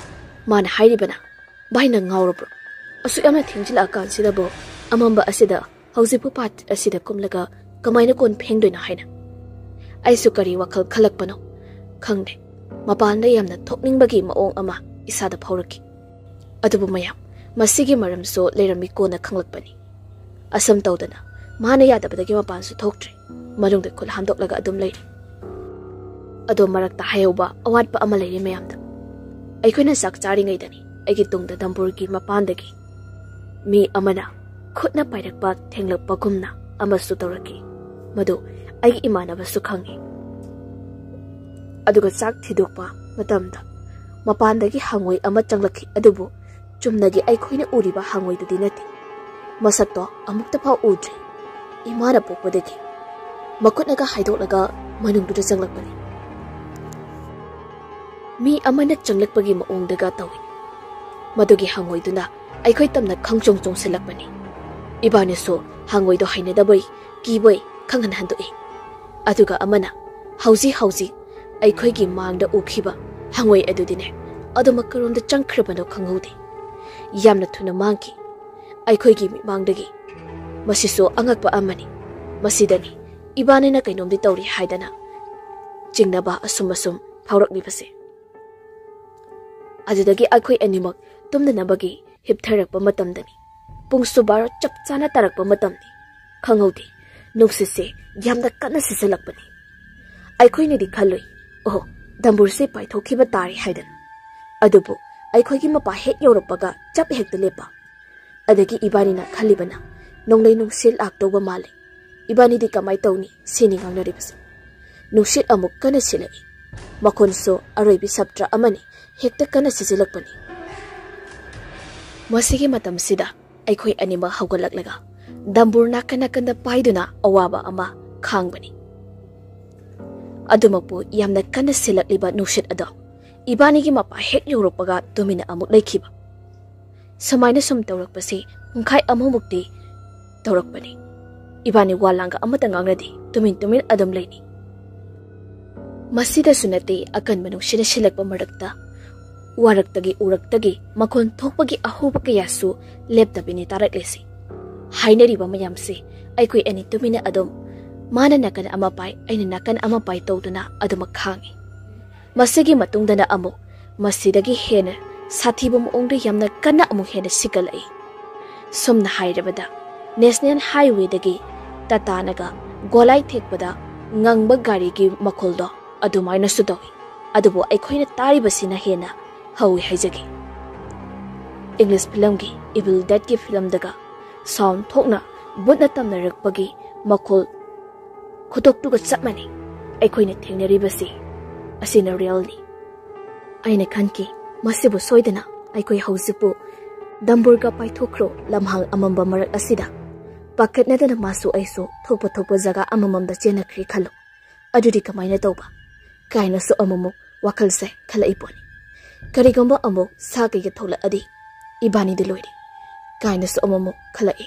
mana hairibana baina ngaurobro asu amna thingjila kansida bo amamba asida haujipu pat asida kumlaga kamaina kon phengdoina haina aisu kari wakhal khalakpano khangde mapanda yamna thokningbagi maong ama isada phawraki adubu mayam masigi maram so lerami kona khanglakpani asam tawdana mana yadabadagi mapan su thoktre marungde khul hamdoklaga adum leiri ado marakta hayauba awatpa ama leiri mayamda aikoina sak chari ngaidani aigi tungda damburgi mapandagi mi amana khutna pairakpa thenglakpa gumna amasu tawraki madu aigi imanaba su khangi aduga chak thidokpa matamda mapandagi hangoi ama changlakhi adubu chumnagi aikoina uriba hangoi dudi nati masakto amukta pha udre imana pokpadagi makutnaga haidolaga manungduda changlakpani mi amana changlakpagi maongdaga tawi madugi hangoiduna aikoi tamna khangchong chong selakpani ibane so hangoido hainadabai kiboi khanghan handoi aduga amana hauji aikoi gi mangda ukhiba hangoi adudine adumakaromda changkhrabano khanghodi yamna thuna mangki aikoi gi mangdagi masiso angakpa amani masidani ibane na kainomdi tawri haidana jingnaba asum phawraklibase adudagi aikoi animak tumdanabagi hiptharakpa matamdani pungsu baro chap chana tarakpa matamni khangodi nuksise yamda kana sisalakpani aikoi ni di khaloi oh damburse paithokhiba tari haidan adubu aikoi gi mapa hek yorapaga chap hekta lepa adagi ibani na khalibana nonglei nungsil aktoba male ibani di kamai tawni sini ngangnaribase nungsit amuk kana silai makonso aroibi sabtra amani hekta kana sisilakpani masigi matam sida aikoi anima haugalaklega dambur nakanda paiduna awaba ama khangbani adumapu yamna kana silakliba nushit ado ibani gi mapa hek yoropaga tumina amuk laikhiba samaina sum tawrakpasi pungkhai amamukti tawrakpani ibani walanga amata ngangradi tumin adum leini masida sunati akan manung shina silakpa marakta waraktagi uraktagi makon thokpagi ahuba kayasu leptabini taraklesi hainariba mayamse aikoi ani tumina adum mana nakan amapai aina nakan amapai tawduna aduma khangi masigi matungdana amu masidagi hena sathiba maongda yamna kana amu hena sikalai somna hairabada national highway dagi tatanaga golai thekpada ngangba gari gi makoldo adumaina sudawi adubo aikhoina taribasina hena hawi haijagi English film gi Evil Dead gi film daga sound thokna butna tamna rakpagi makol khotok tu ga chapmani aikhoina thengnaribasi asina real ni aina khanki masibu soidana aikoi hausipu damburga paithokro lamhang amamba marak asida paketna dana masu aiso thokpa jaga amamamda chenakri khalo adudi kamaina tawba kaina so amamu wakalse khala iponi karigomba amu sake ge thola adi ibani de loiri kaina so amamu khala e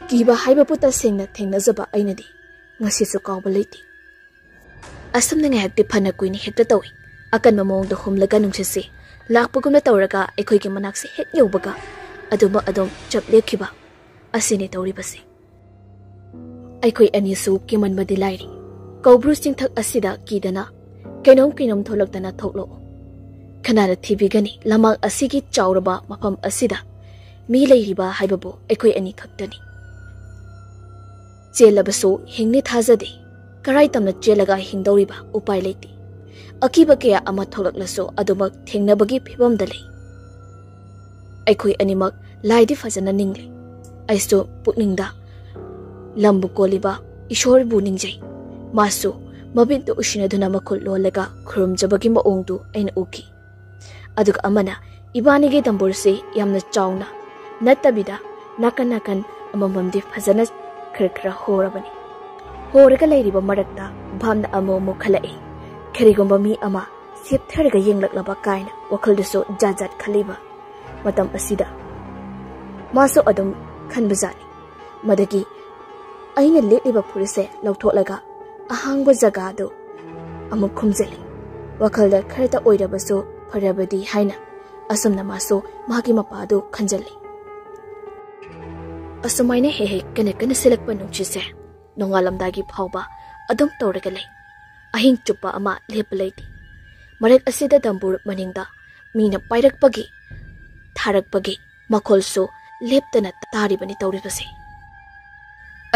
kiba haiba puta sengna thengna jaba aina di ngasi so kawba leiti asam na ngak ti phana kuini hekta tawi akan mamong do humlaga nungse lakpagumna tawraga aikoi ki manakse hek yaubaga aduma adom chap lekhiba asine tawribase aikoi ani su kiman madi lairi kaubru singthak asida kidana kainom tholaktana thoklo khanara thibigani lamak asigi chawraba mafam asida mi leiriba haibabu aikoi ani khaktani chelabasu hingni thajade karai tamna chelaga hingdoriba upai leiti akiba kaya ama tholaklaso adumak thengnabagi phibam dale aikoi animak laidi fajana ningle aisto pukningda lambu koliba ishor bu ningjai masu mabintu ushinaduna makul lolaga khurumjabagi maongdu aina uki aduga amana ibanige damburse yamna chawna natabida nakan amamamdi fajana khra horabani horaga leiriba marakta bhamna amomo khalai kharigomba mi ama septharga yenglaklaba kaina wakhalduso jajat khaliba matam asida maso adum khanbajani madagi aina letliba purise lautholaga ahangba jaga do amuk khumjali wakhalda kharta oirabaso farabadi haina asumna maso magi mapadu khanjali asumaina he kana selakpa nungchise nongalamdagi phawba adum tawraga lei ahing chupa ama leplaiti marek asida dambur maningda mina pairakpagi tharakpagi makolso leptana taribani tawribase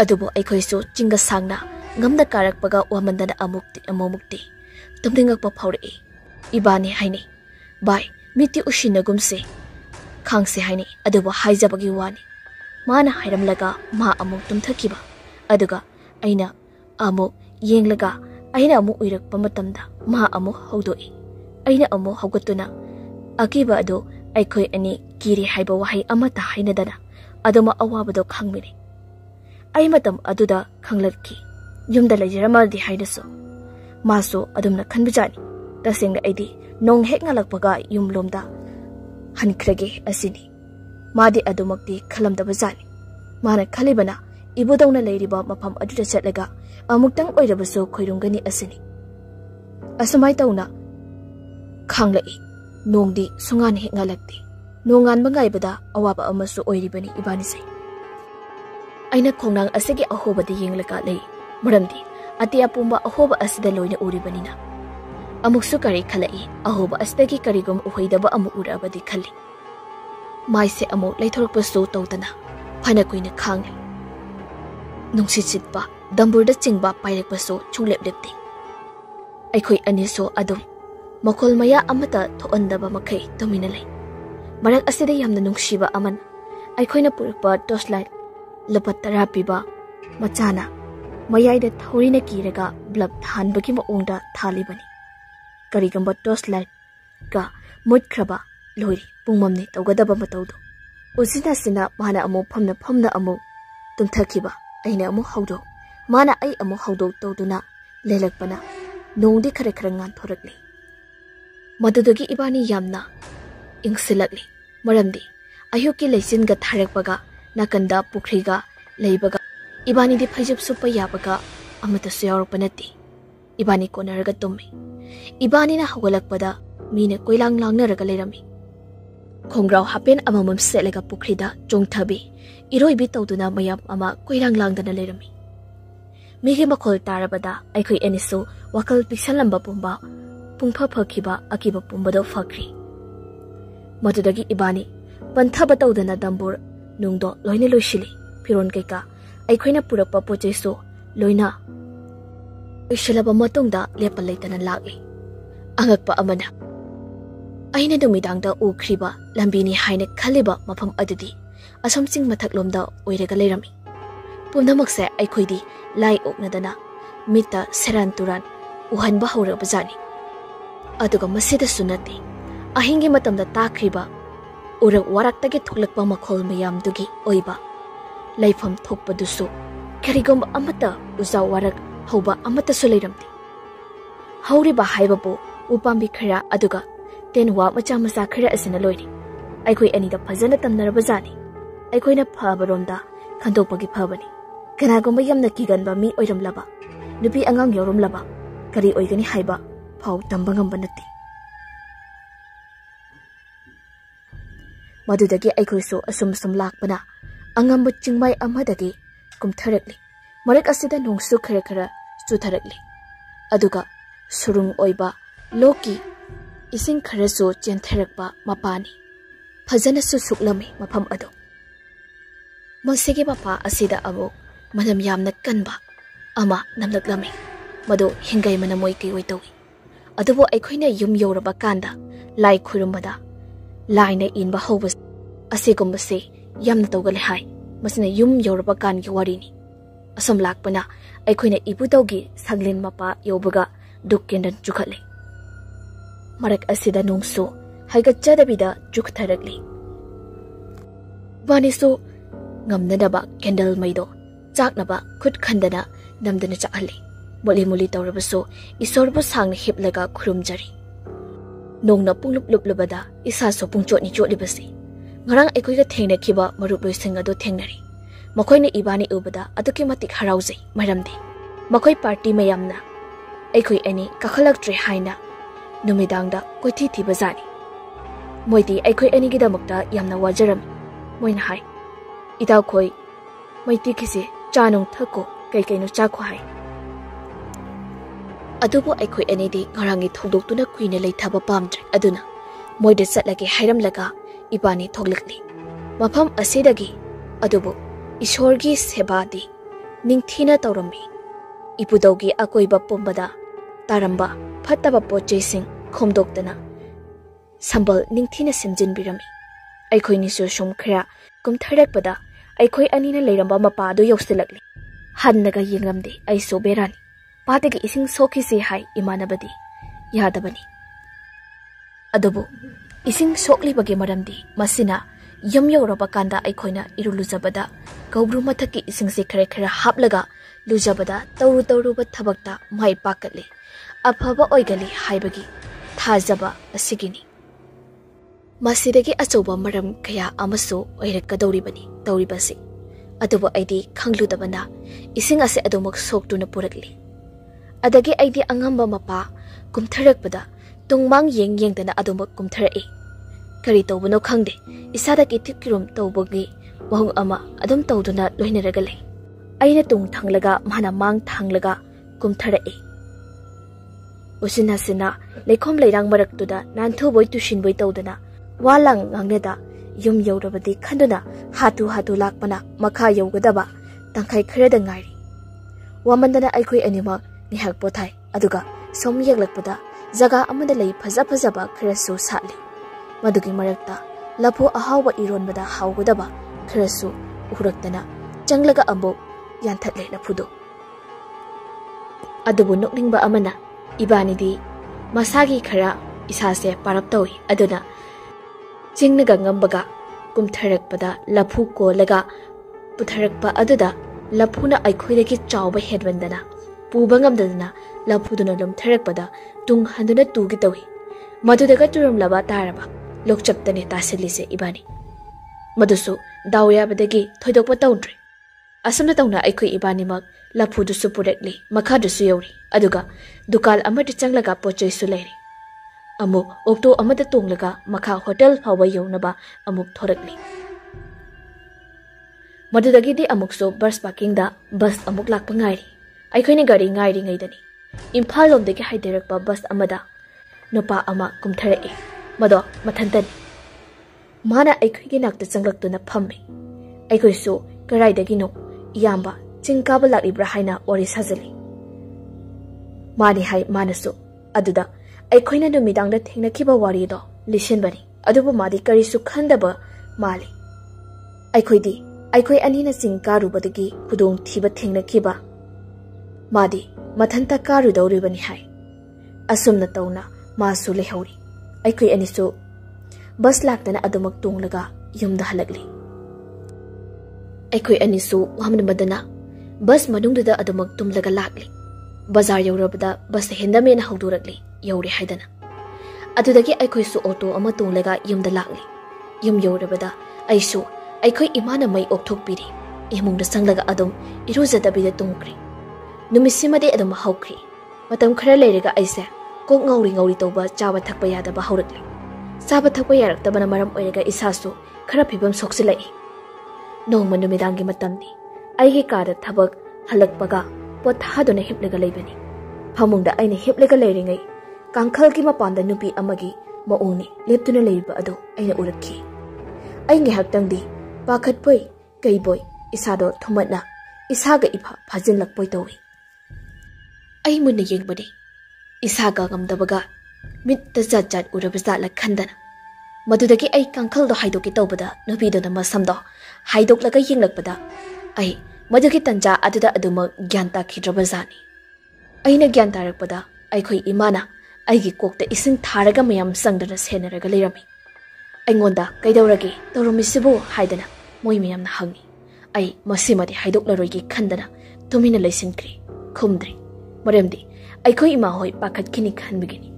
adubo aikhoiso chinga sangna ngamda karakpaga wamandana amukti tumdingakpa phawri ibani haini bai miti ushinagumse khangse haini adubo haijabagi wani mana hairamlaga ma amuk tumthakiba aduga aina amuk yenglaga aina amuk uirakpa matamda ma amuk hawdoi aina amuk hawgatuna akiba ado aikhoi ani kiri haiba wahai amata hainadana aduma awabado khangmiri ai matam aduda khanglatki yumda lejiramaldi hainaso maso adumna khanbijani tasengna aidi nong hek ngalakpaga yumlomda hankrage asini madi adumakti khalamdabajani mana khalibana ibudawna leiriba mafam aduda chatlaga amuktang oirabaso khoirungani asini asumai tawna khanglai nongdi sungan hek ngalakti nongan bangaibada awaba amasu oiribani ibanise aina khongnang asigi ahobadi yenglaga lei maramdi atia pumba ahoba asida loina uribanina amuksu kari khalai ahoba asdagi karigum uhoidaba amu urabadi khali maise amu leithorpasu tawtana phana kuina khangli nungsi chitpa damburda chingba pairekpasu chungleplepti aikhoi aniso adum makol maya amata thoandaba makai tomina lei marak asida yamna nungshiba aman aikhoina purpa torchlight lapat tarapiba machana mayaida thorina kiraga blab thanbagi maongda thalibani karigamba torchlight ka mutkraba lori pungmamni tawgadaba matawdo usina sina mana amu phamna amu tumthakiba aina amu hawdo mana ai amu hawdo tawduna lelakpana nongdi khara ngan thorakli madudagi ibani yamna ingsilakli maramdi ayuki leisinga tharakpaga nakanda pukriga leibaga ibani di phajib supa yabaga amata suyawrpanati ibani konaraga tummi ibani na hawalakpada mina koilang langnaraga leirami khongrau hapen amamam selaga pukrida chongthabi iroibi tawduna mayam ama koilang langdana leirami migi makhol tarabada aikhoi enisu wakal piksalamba pumba pungpha phakhiba akiba pumbado fakri madudagi ibani panthaba tawdana dambur nungdo loina loishili piron kaika aikhoina purapa pocheso loina ishalaba matungda lepalaitana lagli angakpa amana aina dumidangda ukriba lambini haina khaliba mafam adudi asomsing mathaklomda oiraga leirami pumnamakse aikhoidi lai oknadana mita seran turan uhanba hawrabajani aduga masida sunati ahingi matamda takriba urak waraktagi thuklakpa makhol mayamdugi oiba laifam thokpadusu karigom amata uza warak hauba amata suleiramti hauriba haibabu upambi khara aduga tenwa macha khara asina loiri aikhoi anida phajana tamnarabajani aikhoina phabaromda khandokpagi phabani kanagomba yamna kiganba mi oiramlaba nupi angang yorumlaba kari oigani haiba phau tamba ngamba nati Madudagi aikoisu asum sum lakpana angamba chingmai amadagi kumtharakli marak asida nongsu khara khara chutharakli aduga surung oiba loki ising khara su chentharakpa mapani phajana su suklami mafam ado masege papa asida abo manam yamna kanba ama namlaklami mado hingai manamoi kai oi tawi adubo aikhoina yum yoraba kanda lai khurumbada laina inba hobas asigumbase yamna tawgale hai masina yum yoraba kan gi warini asam lakpana aikhoina ibudawgi saglin mapa yobaga dukkendan chukhatle marak asida nongso haigachadabida chukhtharakli banisu ngamnadaba candle maido chaknaba khut khandana namdana chakhalli moli moli tawrabaso isorbu sangna hiplaga khurumjari nongna punglup luplubada isa so pungchotni chotlibasi ngarang aikhoiga thengna khiba marup loising ado thengnari makoina ibani ubada aduki matik haraujai maramdi makoi party mayamna aikoi ani kakhalaktre haina numidangda koithi thibajani moidi aikoi ani gidamakta yamna wajaram moina hai itaw khoi maiti khise chanong thako kai kaino chakho hai adubo aikoi ani di ngarangi thogdoktuna kuina leithaba pamdre aduna moide chatlage hairamlaga ibani thoglakli mafam asidagi adubo ishorgi sebadi ningthina tawrambi ipudawgi akoiba pombada taramba phattaba pochesing khomdoktana sambal ningthina semjinbirami aikoi ni sum khra kumtharakpada aikoi anina leiramba mapa do yausilakli hannaga yengamde ai so berani padagi ising sokhisi hai imanabadi yadabani adubu ising sokli bage maramdi masina yam yoraba kanda aikhoina irulujabada kaubru mathaki ising se khare khara haplaga lujabada tawru ba thabakta mai pakatli afaba oigali haibagi thajaba asigini masidagi achoba maram kaya amaso oirakadoribani tawribasi adubu aidi khangludabana ising ase adumak soktuna purakli adagi aidi angamba mapa kumtharakpada tungmang yengdana adumak kumtharai kari tawbano khangde isada ki tikkirum tawbagi mahung ama adum tawduna loinaragale aina tung thanglaga mana mang thanglaga kumtharai usina sina lekhom leirang maraktuda nanthu boy tushin boy tawdana walang ngangneda yum yorabadi khanduna hatu lakpana makha yogadaba tangkai khreda ngairi wamandana aikoi anima nihak pothai aduga som yeglakpada jaga amada lei phajaba khrasu satli madugi marakta lapu ahawa ironbada hawgadaba khrasu uraktana changlaga ambo yanthatle lapudo adubu nokningba amana ibanidi masagi khara isase parap tawi aduna chingnaga ngambaga kumtharakpada lapu ko laga putharakpa aduda lapuna aikhoidagi chawba hedwandana puba ngamdana lapuduna lomtharakpada tung handuna tugi tawi madudaga turamlaba taraba lokchaptane tasilise ibani madusu dawyabadagi thoidokpa tawdre asamna tawna aikoi ibani mak lapudu supurekli makhadusu yori aduga dukal amadi changlaga pochoi su leiri amuk okto amada tonglaga makha hotel phawa yonaba amuk thorakli madudagi di amuk so bus parking da bus amuk lakpa ngairi aikoi ni gari ngairi ngaidani imphal lomdagi haiderakpa bus amada nopa ama kumtharai mado mathantani mana aikoi gi nakta changlaktuna phammi aikoi su karaidagi no iyamba chingkaba laklibra haina wari sajali mani hai manasu aduda aikhoina numidangda thengnakiba wari do lisenbani adubu madi karisu khandaba mali aikoi anina ching karubadagi khudong thiba thengnakiba madi mathanta karu dawribani hai asumna tawna masu lehori aikoi anisu bus laktana adumak tonglaga yumda halakli aikoi anisu hamna madana bus manungduda adumak tumlaga lakli bazar yorabada bus hendamena hawdurakli yori haidana adudagi aikoi su auto ama tonglaga yumda lakli yum yorabada aisu aikoi imana mai okthokpiri imungda sanglaga adum irujadabida tungkri numisimade adum hawkri matam khara leiraga aise kok ngauri tawba chawa thakpa yadaba hawrakli chaba thakpa yaraktabana maram oiraga isasu खरा फिबम सोक्सिलई नोंमा नुमिदांगी मतमनी अइगे car थबक हलकपगा पोथादुना हिपलगा लेबनी फमुंगदा अइने हिपलगा लेरिंगै कांखलगी मपांदा नुपी अमगी मओंगनी लेप्तुना लेरिबा अदो अइना उरक्खी अइ ngehaktangdi पाखतपोय कईबोय इसादो थुमतना इसागा इफा फाजिनलकपोय तोwi अइ मुन्ने येंगबदि इसागा गमदबगा मित्ता जात उरबजाला खंदना मदुदगी अइ कांखलदो हाइदोके तौबदा नुपीदोना मसमदो हाइदोकलगा येंगलकपदा अइ मदुगी तंजा अदुदा अदुम ज्ञान ताखिद्रबजानी अइना ज्ञान तारकपदा अइखोय इमाना अइगी कोकता इसिंग थारगा मयाम संगदना सेनरगा लेरमी अइंगोंदा कैदौरगे तौरमिसिबो हाइदना मोय मयामना हंगी अइ मसिमदि हाइदोकलरोयगी खंदना तुमिना लैसिनख्री खुमद्री मरेमदि अइखोय इमा होय पाखतखिनि खनबगिनि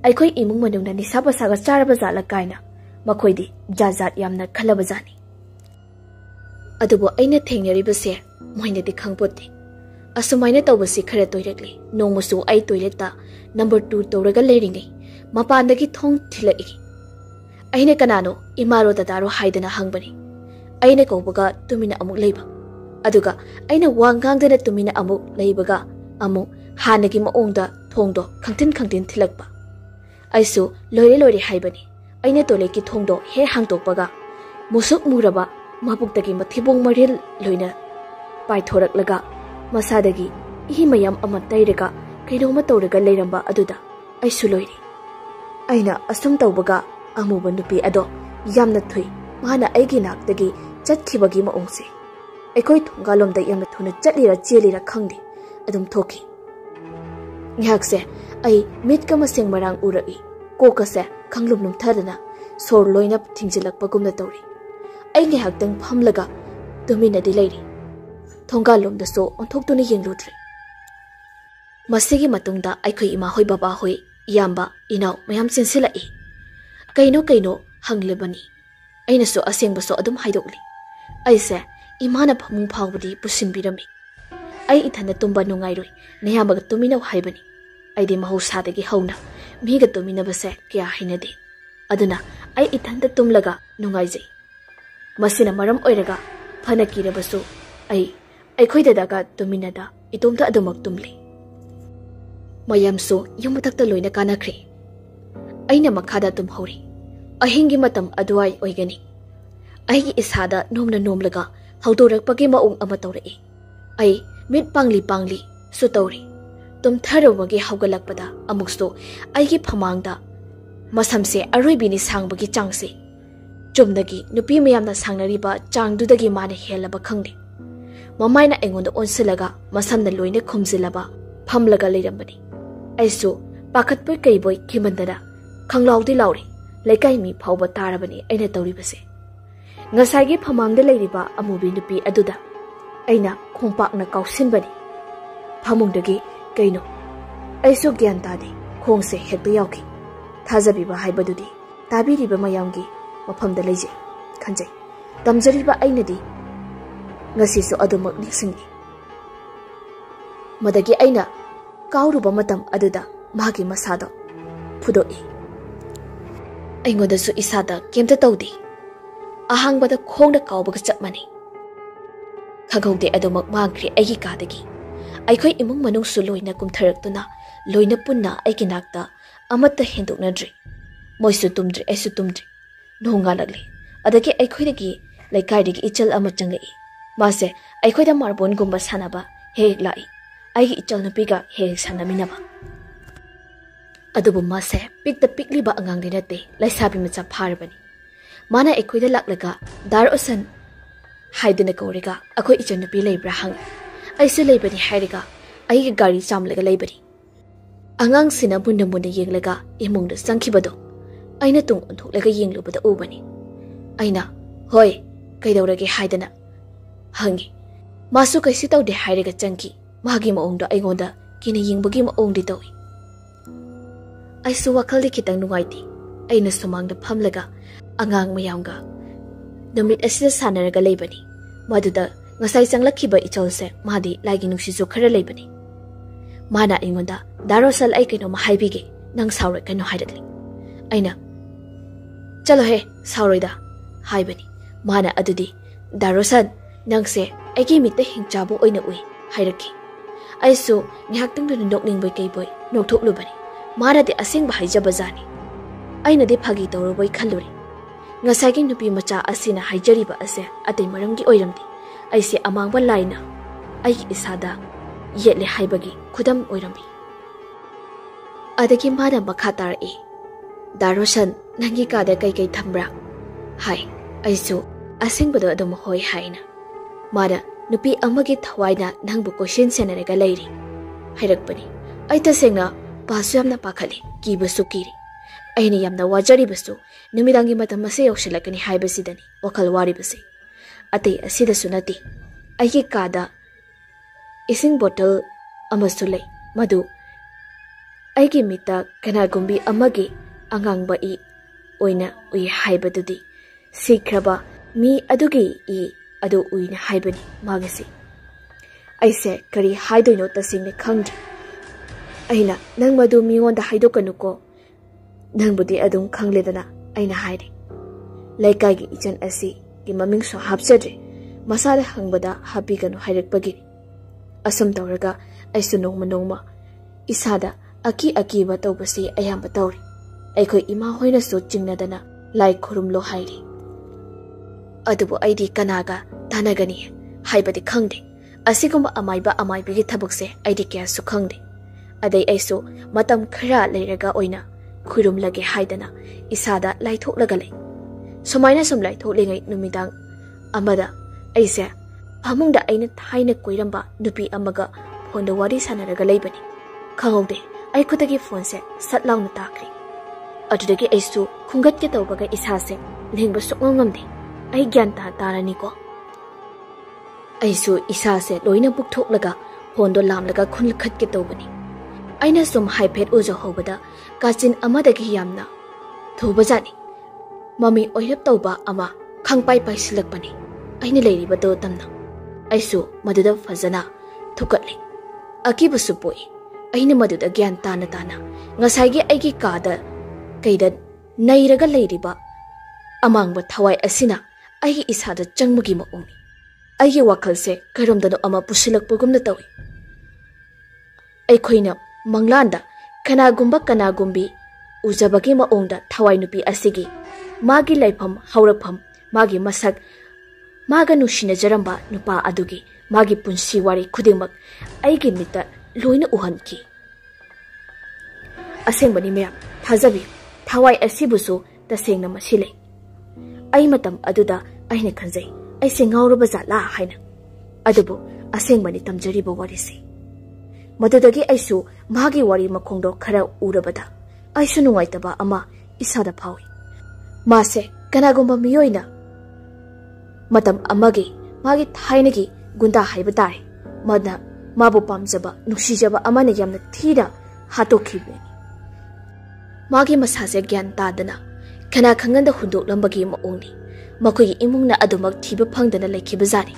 अइखोय इमुंग मनुंगना निसा पसागा चारबजाला कायना मखोयदि जाजात यामना खलबजानी अदुबो अइना थेंगनरिबसे मोयनदि खंगपोति असुमाइना तौबसि खरे तोइरकली नोंमसु अइ टॉयलेटता नंबर 2 तौरगा लेरिंगै मपानदगी थोंग थिलई अइना कनानो इमारो दादारो हाइदना हंगबनी अइना कौबगा तुमिना अमुक लेबा अदुगा अइना वांगांगदना तुमिना अमुक लेबगा अमु हानगी मओंगदा थोंगदो खंगतिन थिलकपा अइसु लोरे हाइबनी अइना टॉयलेटकी थोंगदो हे हांगतोकपगा मुसुक मुरबा मपुक्तगी मथिबोंग मरिल लोइना पाइथोरकलगा मसादगी इहि मयाम अमा तैरगा कैनोमा तौरगा लेरंबा अदुदा अइसु लोइरी अइना असुम तौबगा अमुबा नुपी अदो यामना थुई माना अइगी नाक्तगी चटखिबगी मओंगसे अइखोय थोंगालोमदा यामना थुना चटलिरा चेलिरा खंगदि अदुम थोकी न्याकसे अइ मिटका मसेंग मरांग उरई कोकसे खंगलुम नुमथादना सोर लोइना थिंजिलकपगुमना तौरी अइ ngehaktang phamlaga tuminadi leiri thongalomdaso onthoktuna yengludri masigi matungda aikhoi ima hoi baba hoi yamba inaw mayam sinsilai kaino hanglebani aina so asengbaso adum haidokli aise imana phamung phawbadi pusinbirami ai ithana tumba nungairoi neyamaga tuminaw haibani aidi mahausadagi hauna miga tuminabase kya hinade aduna ai ithanda tumlaga nungaijai मसिना मरम ओइरगा फनकीरबसु अइखोइददागा तुमिनदा इतोमता अदुमक तुमले मयमसु यमतक्ता लोइना कानाख्रे अइना मखादा तुमहौरी अहिंगी मतम अदुवाई ओइगनी अइगी इसादा नोमना नोमलगा हौदोरकपगे मओंग अमा तौरई अइ मिट पांगली सु तौरी तुम थरवगे हौगलकपदा अमुक्सो अइगी फमांगदा मसमसे अरोइबिनी सांगबगी चांगसे चुमदगी नुपी मयामना सांगनरिबा चांगदुदगी माने हेलबा खंगदे ममाइना एंगोंदा ओनसिलगा मसमना लोइने खुमजिलबा फमलगा लेरंबनी अइसु पाखतपोय कईबोय खिमंदना खंगलाउदि Lowry लेकाई मी फावबा तारबनी अइना तौरिबसे ngसाइगी फमांगदे लेरिबा अमुबी नुपी अदुदा अइना खोंपाकना काउसिनबनी फमुंगदगी कइनो अइसु ज्ञान तादे खोंगसे हेक्ता याउकी थाजबिबा हाइबदुदी ताबिरिबा मयामगी मफमदा लेजे खंजे तमजरिबा अइनदी ngasisu adumak niksingi madagi aina kauruba matam aduda magi masado phudoi aingoda su isada kemta tawdi ahangbada khongda kawbaga chapmani khagaude adumak mangkhri aigi kadagi aikhoi imung manung su loina kumtharaktuna loina punna aigi nakta amatta hendoknadri moisu tumdri aisu tumdri nonga lagli adagi aikhoi laikai ichal ama changai मासे अखोइदा मार्बोन गुम्बा सानाबा हेक लाई आई इचल नुपीगा हेक सानामिनाबा अदुबु मासे पिकता पिकलिबा अंगांगदि नते लाइसाबि मचा फारबनी माना अखोइदा लाक्लगा दार ओसन हाइदुना कौरेगा अखोइ इचल नुपी Lebra हंग आइसु लेबनी हाइरेगा आइगे गाड़ी चामलगा लेबनी अंगांग सिना बुन्ना बुन्ना येंगलगा इमुंगदा संखिबदो आइना तुंग ओंथोकलगा येंगलुबदा उबनी आइना होय कैदौरगे हाइदना हंगी मासु कैसी तौदे हाइरेगा चंकी मागी मओंगदा अइगोंदा किना यिंगबगी मओंगदि तौई आइसु वखलदि खितंग नुगाइति अइना सुमांगदा फमलगा अंगांग मयामगा नुमित असिदा सानरगा लेबनी मदुदा ngасai changlakhiba icholse madi laigi nuksisu khara lebani mana ingonda darosal ai keno ma haibige nang saure keno hairakli aina chalo he sauroida haibani mana adudi darosan nangse aigi mitta hingchabu oina ui hairaki aisu ngihaktung du nokning boy kei boy nokthok lubani mana de asing bahai jabazani aina de phagi tawro boy khaluri ngasagi nupi macha asina haijari ba ase atei maramgi oiramdi aise amangba laina ai isada yetle haibagi khudam oirambi adagi mana makhatar e daroshan nangi kada kai kai thambra hai aisu asingbodo adum hoi haina mara nupi amagi thawaina nangbu question senarega leiri hairakpani ai tasengna pasu yamna pakhali kiba sukiri aini yamna wajari basu numidangi matam mase yaushilakani haibasidani wakal wari basi atei asida sunati aigi kada ising bottle amasulai madu aigi mita kana gumbi amagi angangba i oina ui haibadudi sikraba mi adugi i adu uina haibani magasi aise kari haidoino tasingni khangdi aina nang madu miwonda haidokanuko nangbudi adum khangledana aina hairi laikai gi ichan asi gi maming so hapsadre masala hangbada habiganu hairakpagi asum tawraga aisu nongma isada aki ba tawbasi ayamba tawri aikhoi ima hoina so chingnadana lai khurumlo hairi adubu aidi kanaga tanagani haibadi khangde asiguma amaibigi thabukse aidi kya su khangde adai aisu matam khara leiraga oina khurum lage haidana isada laithoklaga lei somaina sum laithoklengai numidang amada aise amungda aina thaina koiramba nupi amaga phone wari sanaraga leibani khangode ai khutagi phone se satlauna takri adudagi aisu khungat ke tawbaga isase lengba sukngamde ai gyan ta tarani ko aisu isase loina bukthok phone do lamlaga khunlkhat ke tawbani aina sum haipet ujo hobada kachin amadagi yamna thobajani mami oirap tawba ama khangpai pai silakpani aina leiriba do tamna aisu maduda fazana thukatli akiba supoi aina maduda gyan tana ngasagi aigi kada kaida nairaga leiriba amangba thawai asina aigi isada changmugi mauni aigi wakhalse karomdano ama pusilakpugumna tawi aikhoina manglanda kanagumbi ujabagi maongda thawai nupi asigi magi laifam haurapam magi masak maga nushina jaramba nupa adugi magi punsi wari khudingmak aigi mita loina uhanki asengbani me thajabi thawai asibusu tasengna masile ai matam aduda aina khanjai ai sengauraba jala haina adubu asengbani tamjariba warisi madudagi aisu magi wari makhongdo khara urabada aisu nungaitaba ama isada phawi mase kanagumba miyoina matam amagi magi thainagi gunda haiba tare madna mabu pamjaba nuksijaba amane yamna thira hatokhibe magi masase gyan tadana kana khanganda hundok lambagi maongni makoi imungna adumak thiba phangdana lekhibajani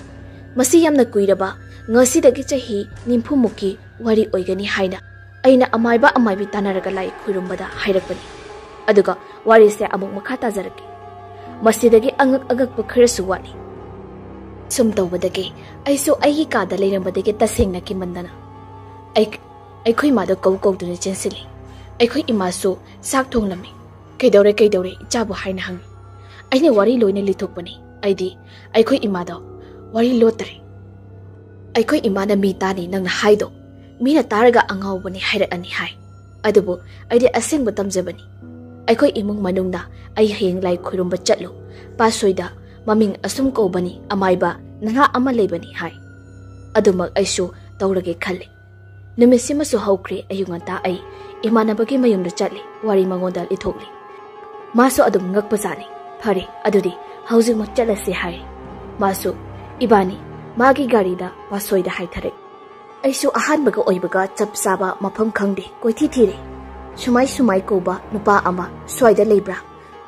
masi yamna kuiraba ngasi dagi chahi nimpu muki wari oigani haina aina amaibi tanaraga lai khurumbada hairakpani aduga wari se amuk makha tajaraki masidagi angak kharasu wali sum tawbadagi aisu aigi kada leirambadagi tasengna ki mandana aikhoi mada kau duna chensili aikhoi imasu sak thonglami kaidore ichabu haina hang aina wari loina lithokpani aidi aikhoi imada wari lotare aikhoi imana mi tani nangna haido mina taraga angawbani hairani hai adubu aidi asengba tamjabani aikhoi imung manungna ai heng lai khurumba chatlu pasoida maming asum kobani amaiba nanga ama lebani hai adumak aisu tawrage khalle numisima su hawkre ayunganta ai imanabagi mayumda chatli wari mangonda lithokli masu adum ngakpajani phare adudi hauji mak chalase hai masu ibani magi garida pasoida haithare aisu ahanbaga oibaga chapsaba mafam khangde koithi thire sumai koba nupa ama soida lebra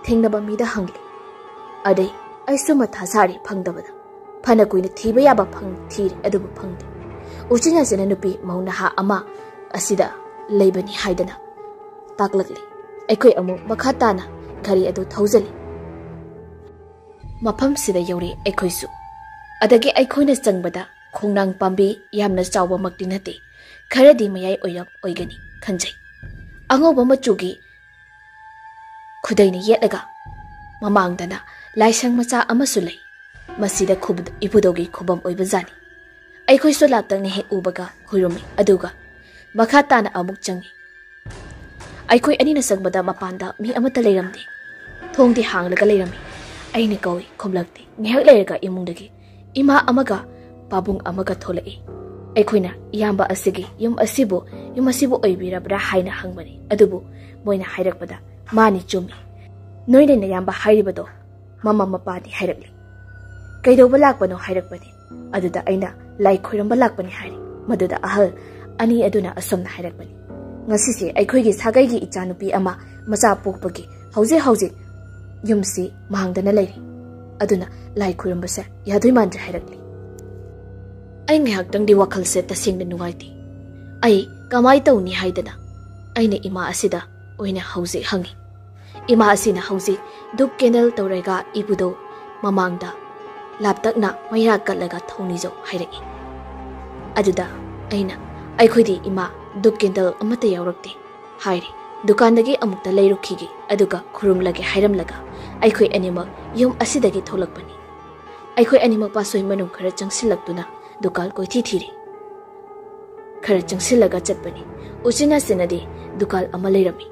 thengnaba mida hangli adai aisu matha sari phangdabada phana kuina thiba yaba phang thir adubu phangde uchina jena nupi mauna ha ama asida leibani haidana taklakli aikoi amu makhatana gari adu thaujali mafam sida yori aikhoisu adagi aikhoina changbada khongnang pambi yamna chawba makti nate kharadi mayai oigani khanjai angoba machugi khudaina yetlaga mamangdana laisang macha amasu lei masida khubd ibudogi khubam oibajani aikhoisu laptang ne he ubaga khurumi aduga makha tana amuk changi aikhoi anina sangbada mapanda mi amata leiramdi thongdi hanglaga leirami aini kawi khomlakti ngehak leiraga imungdagi ima amaga babung amaga tholai aikhoina iyamba asigi yum asibu oibirabra haina hangbani adubu moina hairakpada mani chumi noine na yamba hairibado mama mapadi hairakli kaidoba lakpano hairakpani aduda aina lai khoiramba lakpani hairi maduda ahal ani aduna asomna hairakpani ngasisi aikhoigi sagaigi ichanupi ama macha pokpagi hauji yumsi mahangdana leiri aduna lai khoirambase yadui mandra hairakli ai ngihak di wakal se tasingna nungaiti ai kamai tawni haidana aina ima asida oina hauji hangi ima asina hauji dup candle tawrega ibudo mamangda laptakna mayra katlaga thonijo hairaki aduda aina aikhoidi ima dup candle amata yawrakti hairi dukandagi amukta leirukigi aduga khurumlage hairamlaga aikhoi animak yum asidagi tholakpani aikhoi animak pasoi manung khara changsilaktuna dukal koi thiri khara changsilaga chatpani uchina sinadi dukal ama leirami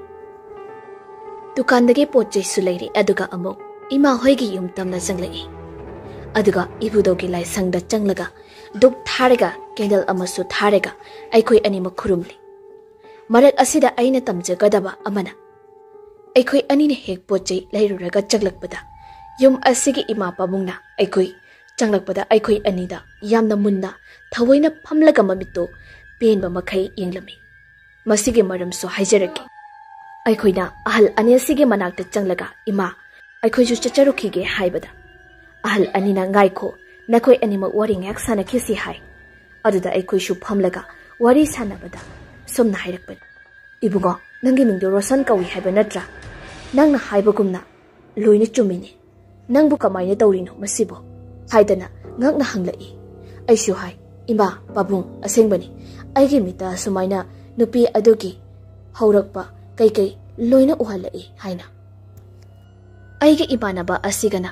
dukandagi potchei su leiri aduga amuk ima hoigi yum tamna changlai aduga ibudogi lai sangda changlaga duk tharega candle amasu tharega aikhoi animak khurumli marak asida aina tamjagadaba amana aikhoi anine hek potchei leiruraga chaglakpada yum asigi ima pamungna aikhoi changlakpada aikhoi anida yamna munna thawoina phamlaga mamito penba makhai yenglami masigi maram so haijaraki aikhoina ahal ani asigi manakta changlaga ima aikhoi ju chacharukhige haibada ahal anina ngaikho nakoi anima wari ngak sana khisi hai aduda aikhoi shu phamlaga wari sanabada somna hairakpan ibugo nangi mingdo roshan kawi haiba natra nangna haibagumna loina chumini nangbu kamaina tawrino masibo haidana ngakna hanglai aishu hai ima babung asengbani aigi mita sumaina nupi adugi haurakpa kai loina uhalai haina aigi ibanaba asigana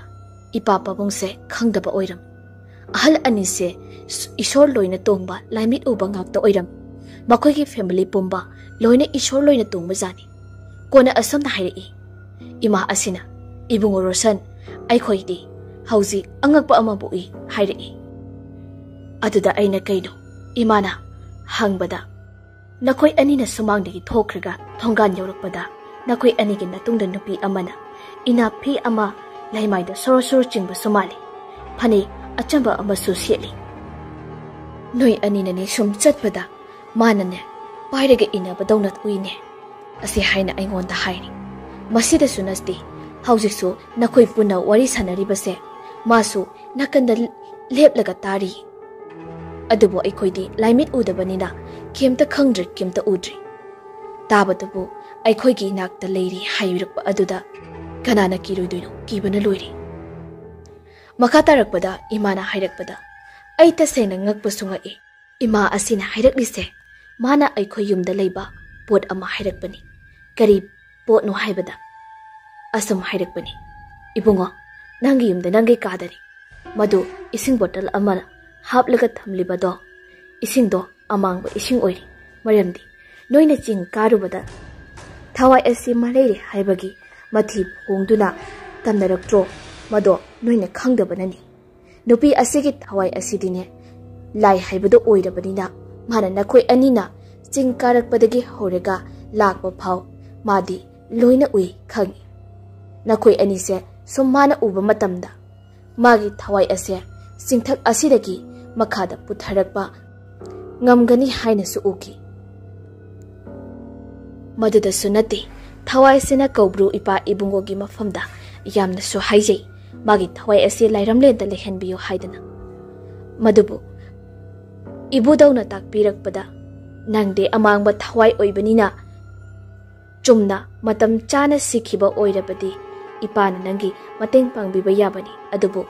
ipa babung se khangdaba oiram ahal ani se ishor loina tongba laimit uba ngakta oiram makoigi family pumba loina ishor loina tongba jani kona asamna hairi ima asina ibungo roshan aikhoidi hauji angakpa ama bui hairi aduda aina kaino imana hangbada nakoi anina sumangdagi thokraga thongan yaurakpada nakoi anigi natungda nupi amana ina phi ama laimaida soro chingba sumali phani achamba ama su siali noi anina ne sum chatpada manane pairaga ina badawna uine asi haina aingonda hairi masida sunasti haujisu nakoi puna wari sanari base masu nakanda leplaga tari adubo aikhoidi laimit udabanina kemta khangdri kemta udri tabatabu aikhoigi nakta leiri hairakpa aduda kanana kiroidoino kibana loiri makha tarakpada imana hairakpada ai tasena ngakpa sungai ima asina hairaklise mana aikhoi yumda leiba pot ama hairakpani kari pot no haibada asam hairakpani ibungo nangi yumda nangi kadari madu ising bottle amana haplaga thamlibado ising do amangba ising oiri maramdi noina ching karubada thawai asi malere haibagi mathi hongduna tamnaraktro mado noina khangdabanani nupi asigi thawai asidine lai haibado oirabanina mana nakoi anina ching karakpadagi horega lakpa phau madi loina ui khangi nakoi anise sommana uba matamda magi thawai ase singthak asidagi makhada putharakpa ngamgani haina su uki maduda sunati thawai sina KOUBRU ipa ibungogi mafamda yamna su haijei magi thawai ase lairamlenda lehenbiyo haidana madubu ibudawna takpirakpada nangde amangba thawai oibanina chumna matam chana sikhiba oirabadi ipana nangi mateng pangbiba yabani adubu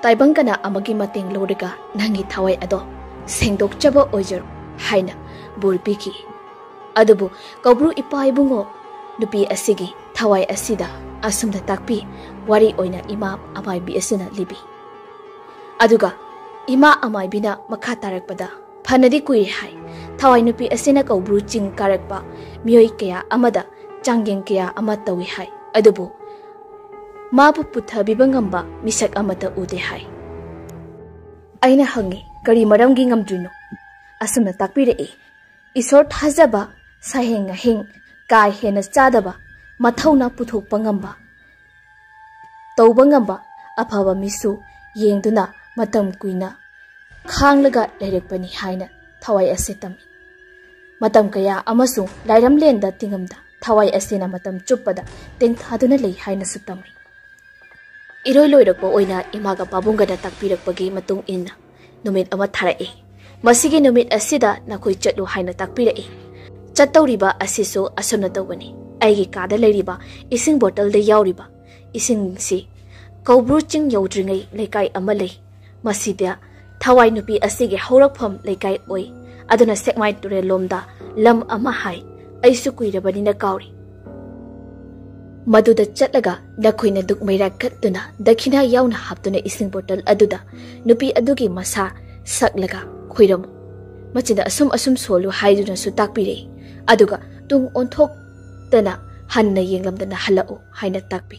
taibangkana amagi mateng loriga nangi thawai ado sengdokchaba oijar haina bulpiki adubu kaubru ipa ibungo nupi asigi thawai asida asumda takpi wari oina ima amaibi asina libi aduga ima amaibina makha tarakpada phanadi kui hai thawai nupi asina kaubru ching karakpa mioi kaya amada changgeng kaya ama tawi hai adubu mabu puthabiba ngamba misak amata ude hai aina hangi kari maramgi ngamdrino asumna takpire e isor thajaba saheng heng kai hena chadaba mathawna puthokpa ngamba tawba ngamba aphaba misu yengduna matam kuina khanglaga lerekpani haina thawai ase tami matam kaya amasu lairamlenda tingamda thawai asena matam chuppada tengthaduna lei haina sutami iroi loirakpa oina imaga babungada takpirakpagi matung inna numit ama tharae masigi numit asida nakoi chatlu haina takpirae chattawriba asisu asumna tawbani aigi kada leiriba ising bottle de yauriba ising si kaubru ching yaudringai leikai ama lei masida thawai nupi asige haurakpham leikai oi aduna sekmai ture lomda lam ama hai aisu kuirabani na kauri maduda chatlaga nakhoina dukmaira kattuna dakhina yauna haptuna ising bottle aduda nupi adugi masa saklaga khoiram machinda asum solu haiduna su takpire aduga tung onthok tana hanna yenglamdana halau haina takpi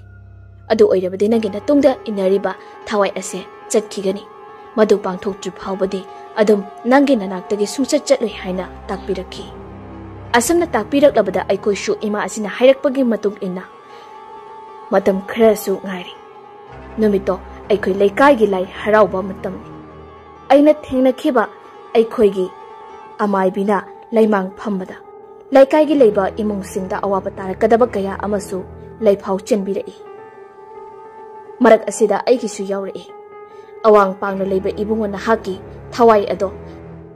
adu oirabadi nangina tungda inariba thawai ase chatkigani madu pangthok tru phawbadi adum nangina naktagi sungchat chatloi haina takpirakhi asumna takpiraklabada aikoi shu ima asina hairakpagi matung inna matam khara su ngairi numito aikoi leikai gi lai harauba matam aina thengna khiba aikoi gi amai bina laimang phambada laikai gi leiba imung singda awaba tarakadaba kaya amasu laifau chenbirai marak asida aigi su yauri awang pangna leiba ibungo na haki thawai ado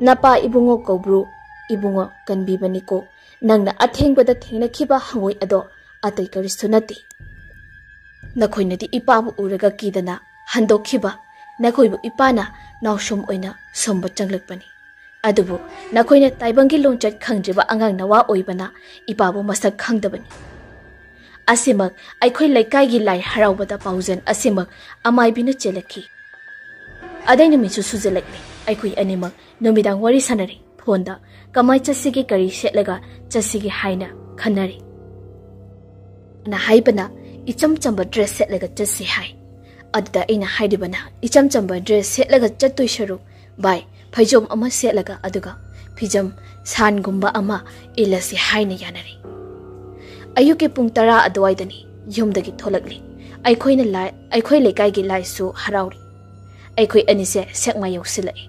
napa ibungo kaubru ibungo kanbibani ko nangna athengbada thengna khiba hangoi ado atai karisu nati nakhoinadi ipabu uraga kidana handokhiba nakhoibu ipana nawshum oina somba changlakpani adubu nakhoina taibangi lonchat khangjiba angang nawa oibana ipabu masak khangdabani asimak aikhoi laikai gi lai haraubada pauzen asimak amaibina chelakhi adai numisu sujelakni aikhoi animak numidang wari sanari phonda kamai chasigi kari setlaga chasigi haina khanari na haibana icham chamba dress setlaga chasi hai adda ina haidibana icham chamba dress setlaga chattui sharu bai phajom ama setlaga aduga phijam san gumba ama ilasi haina yanari ayuki pung 10 adwaidani yumdagi tholakli aikhoi lekai gi lai su harauri aikhoi anise sekma yausilai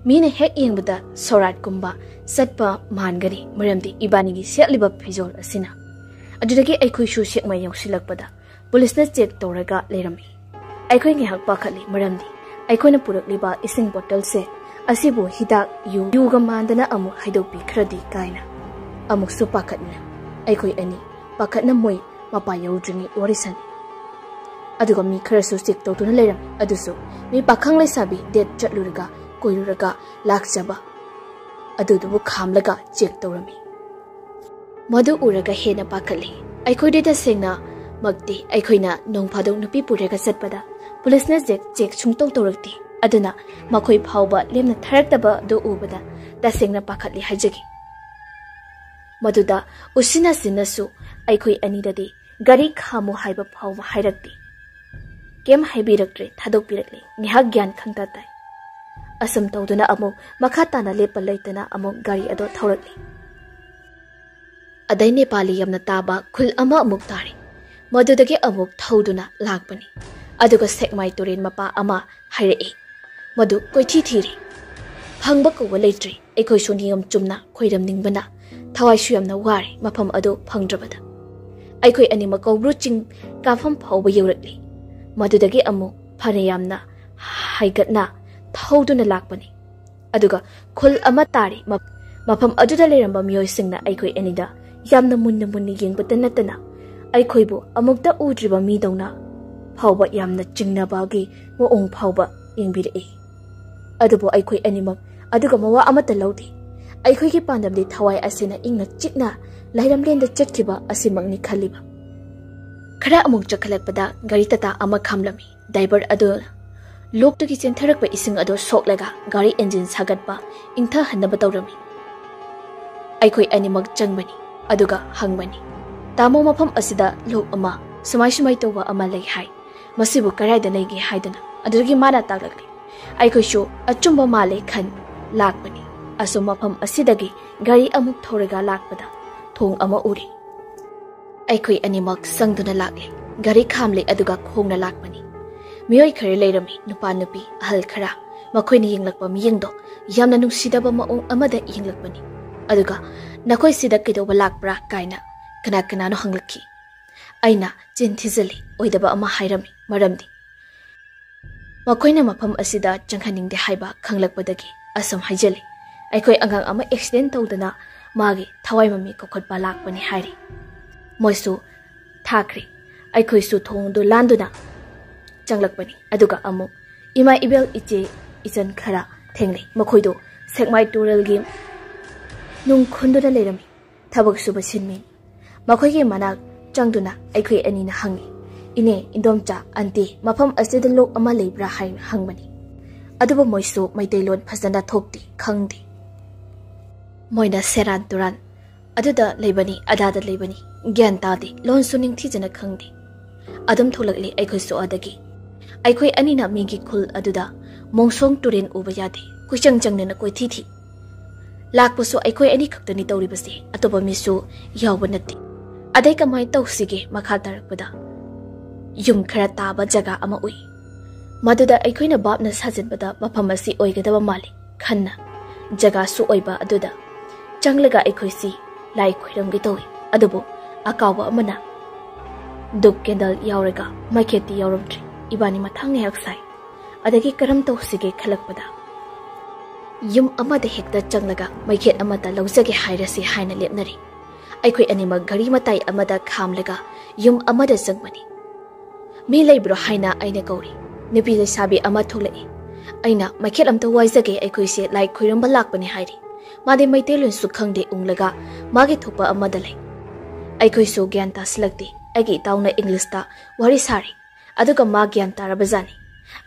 mine hek yengbada sorat gumba satpa mangani maramdi ibani gi setliba phijol asina adudagi aikhoi shu sekma yausilakpada police na check toraga lerami aikhoi ngi hak pakhali maramdi aikhoi na purakliba ising bottle se asibu hidak yu ga mandana amu haidopi khradi kaina amuk su pakatna aikoi ani pakatna moi mapa yaudringi warisan aduga mi kharasu sik tawtuna leram adusu mi pakhang lai sabi det chatluraga koiruraga lakchaba adudubu khamlaga check tawrami madu uraga hena pakali aikoi de sengna magti aikoina nongphadong nupi purega satpada police na check chungtaw tawrakti aduna makhoi phawba lemna tharaktaba do ubada da sengna pakhatli hajagi maduda usina sinasu aikoi anidadi gari khamu haiba phawba hairakti kem haibiraktre thadok pirakli nihak gyan khangta tai asam tawduna amu makha tana lepal laitana amu gari ado thaurakli adai nepali yamna taba khul ama amuk tari madudagi amuk thauduna lakpani aduga sekmai turen mapa ama haire madu koithi thiri phangba ko leitri aikoi suniyam chumna khoiram ningbana thawai suyamna wari mafam ado phangdrabada aikoi anima kaubru ching kafam phawba yeurakli madudagi amu phaneyamna haigatna thauduna lakpani aduga khul ama tari mafam aduda leramba miyoi singna aikoi anida yamna munna yengpata natana ꯑꯩꯈꯣꯏꯕꯨ ꯑꯃꯨꯛꯇ ꯎꯗ꯭ꯔꯤꯕ ꯃꯤꯗꯧꯅ ꯐꯥꯎꯕ ꯌꯥꯝꯅ ꯆꯤꯡꯅꯕꯒꯤ ꯃꯑꯣꯡ ꯐꯥꯎꯕ ꯌꯦꯡꯕꯤꯔꯛꯏ ꯑꯗꯨꯕꯨ ꯑꯩꯈꯣꯏ ꯑꯅꯤꯃꯛ ꯑꯗꯨꯒ ꯃꯋꯥ ꯑꯃꯠꯇ ꯂꯧꯗꯦ ꯑꯩꯈꯣꯏꯒꯤ ꯄꯥꯟꯗꯝꯗꯤ ꯊꯋꯥꯏ ꯑꯁꯤꯅ ꯏꯪꯅ ꯆꯤꯛꯅ ꯂꯩꯔꯝꯂꯦꯟꯗ ꯆꯠꯈꯤꯕ ꯑꯁꯤꯃꯛꯅꯤ ꯈꯜꯂꯤꯕ खरा अमुक चखलकपदा गाड़ी तता अमा खामलमी ड्राइवर अदो लोकटुगी चेंथरकपा इसिंग अदो सोकलगा गाड़ी इंजिन सागतपा इंथा हन्नबा तौरमी अइखोई अनिमक चंगबनी अदुगा हंगबनी तामो मफम असिदा लोक अमा सुमाई सुमाई तौबा अमा लै हाय मसिबु करायदा लैगे हायदना अदुगी माना तागलकले अइखोइसु अचुंबा माले खन लाकबनी असो मफम असिदगी गाड़ी अमुक थोरगा लाकपदा थोंग अमा उरी अइखोई अनिमक संगदुना लागे गाड़ी खामले अदुगा खोंगना लाकबनी मियोय खरे लेरमी नुपा नुपी अहल खरा मखोइनी यिंगलकपा मियंगदो यामना नुसिदबा मओंग अमदा यिंगलकबनी अदुगा नखोइ सिदा किदोबा लाकब्रा कायना कना कनानो हंगलखी अइना चिंथिजली ओइदबा अमा हायरमी मरमदी मखोइना मफम असिदा चंगहनिंगदे हायबा खंगलकपदगी असम हायजली अइखोइ अंगांग अमा एक्सीडेंट तौदना मागे थवाई ममी कोखटपा लाकबनी हायरी मोइसु थाखरे अइखोइसु थोंदो लांदुना चंगलकबनी अदुगा अमु इमा इबेल इचे इचन खरा थेंगले मखोइदो सेकमाई टूरलगी नुंग खुंदुना लेरमी थबक सुबा सिनमी मखोइगे मनाक चंगदुना अइखोइ अनिना हंगी इने इंदोमचा अंती मफम असिदा लोक अमा लेब्रा हाय हंगबनी अदुबो मोइसु मैतेलोन फजना थोक्ति खंगदि मोइना सेरान तुरान अदुदा लेबनी अदादा लेबनी ज्ञान तादे लोन सुनिंग थीजना खंगदि अदम थोलकले अइखोइसु अदगी अइखोइ अनिना मिगी खुल अदुदा मोंगसोंग तुरेन उबा यादे कुचंग चंगनेना कोइ थी लाकपसु अइखोइ अनि खक्तनी तौरिबसे अतोबा मिसु यावबा नत्ते अदै कमाय तौसिगे मखा तारकपदा युम खरा ताबा जगा अमा उइ मदुदा अइखोइना बापना साजनबदा मफम असि ओइगदबा माले खन्ना जगा सु ओइबा अदुदा चंगलगा अइखोइसि लाई खोइरमगे तौइ अदुबो अकावा अमना दुक केंडल यावरगा माइकेटी यावरमद्रि इबानी मथांग हेक्साई अदगी करम तौसिगे खलकपदा युम अमदा हेक्ता चंगलगा माइकेट अमता लौजगे हाइरसि हाइना लेपनरी अइखोइ अनिमक घड़ी मताई अमदा खामलगा युम अमदा चंगमनी मी लेब्रो हाइना आइना कौरी नुपी लेसाबी अमा थोलई आइना माइकेट अमता वाइजगे अइखोइसे लाई खोइरमबा लाकपनी हाइरी मादे मैतेलोन सु खंगदे उंगलगा मागे थोपा अमदा लै अइखोइसु ज्ञान तासलकते अगी ताउना इंग्लिशता वारी सारी अदुगा मा ज्ञान तारबजानी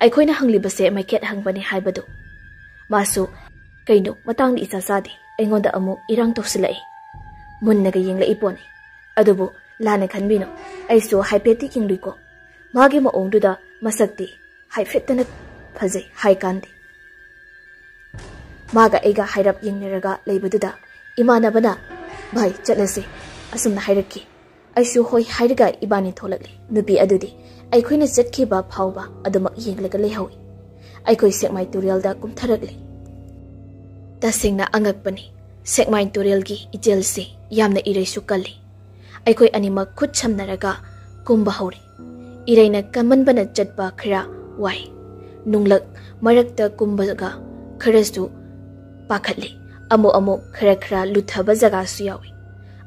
अइखोइना हंगलिबसे माइकेट हंगबनी हाइबदो मासु कइनो मतांगनि इचा सादे अइंगोंदा अमु इरांग तौसलई मुन्नगा यिंगलई पोने अदुबु लाना खनबिनो अइसु हाइपेटी किंगलिको मागे मओंगदुदा मसक्ति हाइफेटना फजै हाइकांदे मागा एगा हाइरप यिंगनरगा लेबदुदा इमानबना भाई चलसे असुमना हाइरकी अइसु होय हाइरगा इबानी थोलकले नुपी अदुदी अइखोइना चटखिबा फावबा अदुमक यिंगलगा लेहौइ अइखोइ सेकमाई तुरेलदा कुमथरकले तसिंगना अंगकपनी सेकमाई तुरेलगी इजेलसे यामना इरैसु कल्ली अइखोइ अनिमक खुद समनरगा कुंबा हौरे इरैना कमनबना चटबा खरा वाई नुंगलक मरकता कुंबगा खरसु पाखले अमो अमो खरा खरा लुथबा जगासु यावी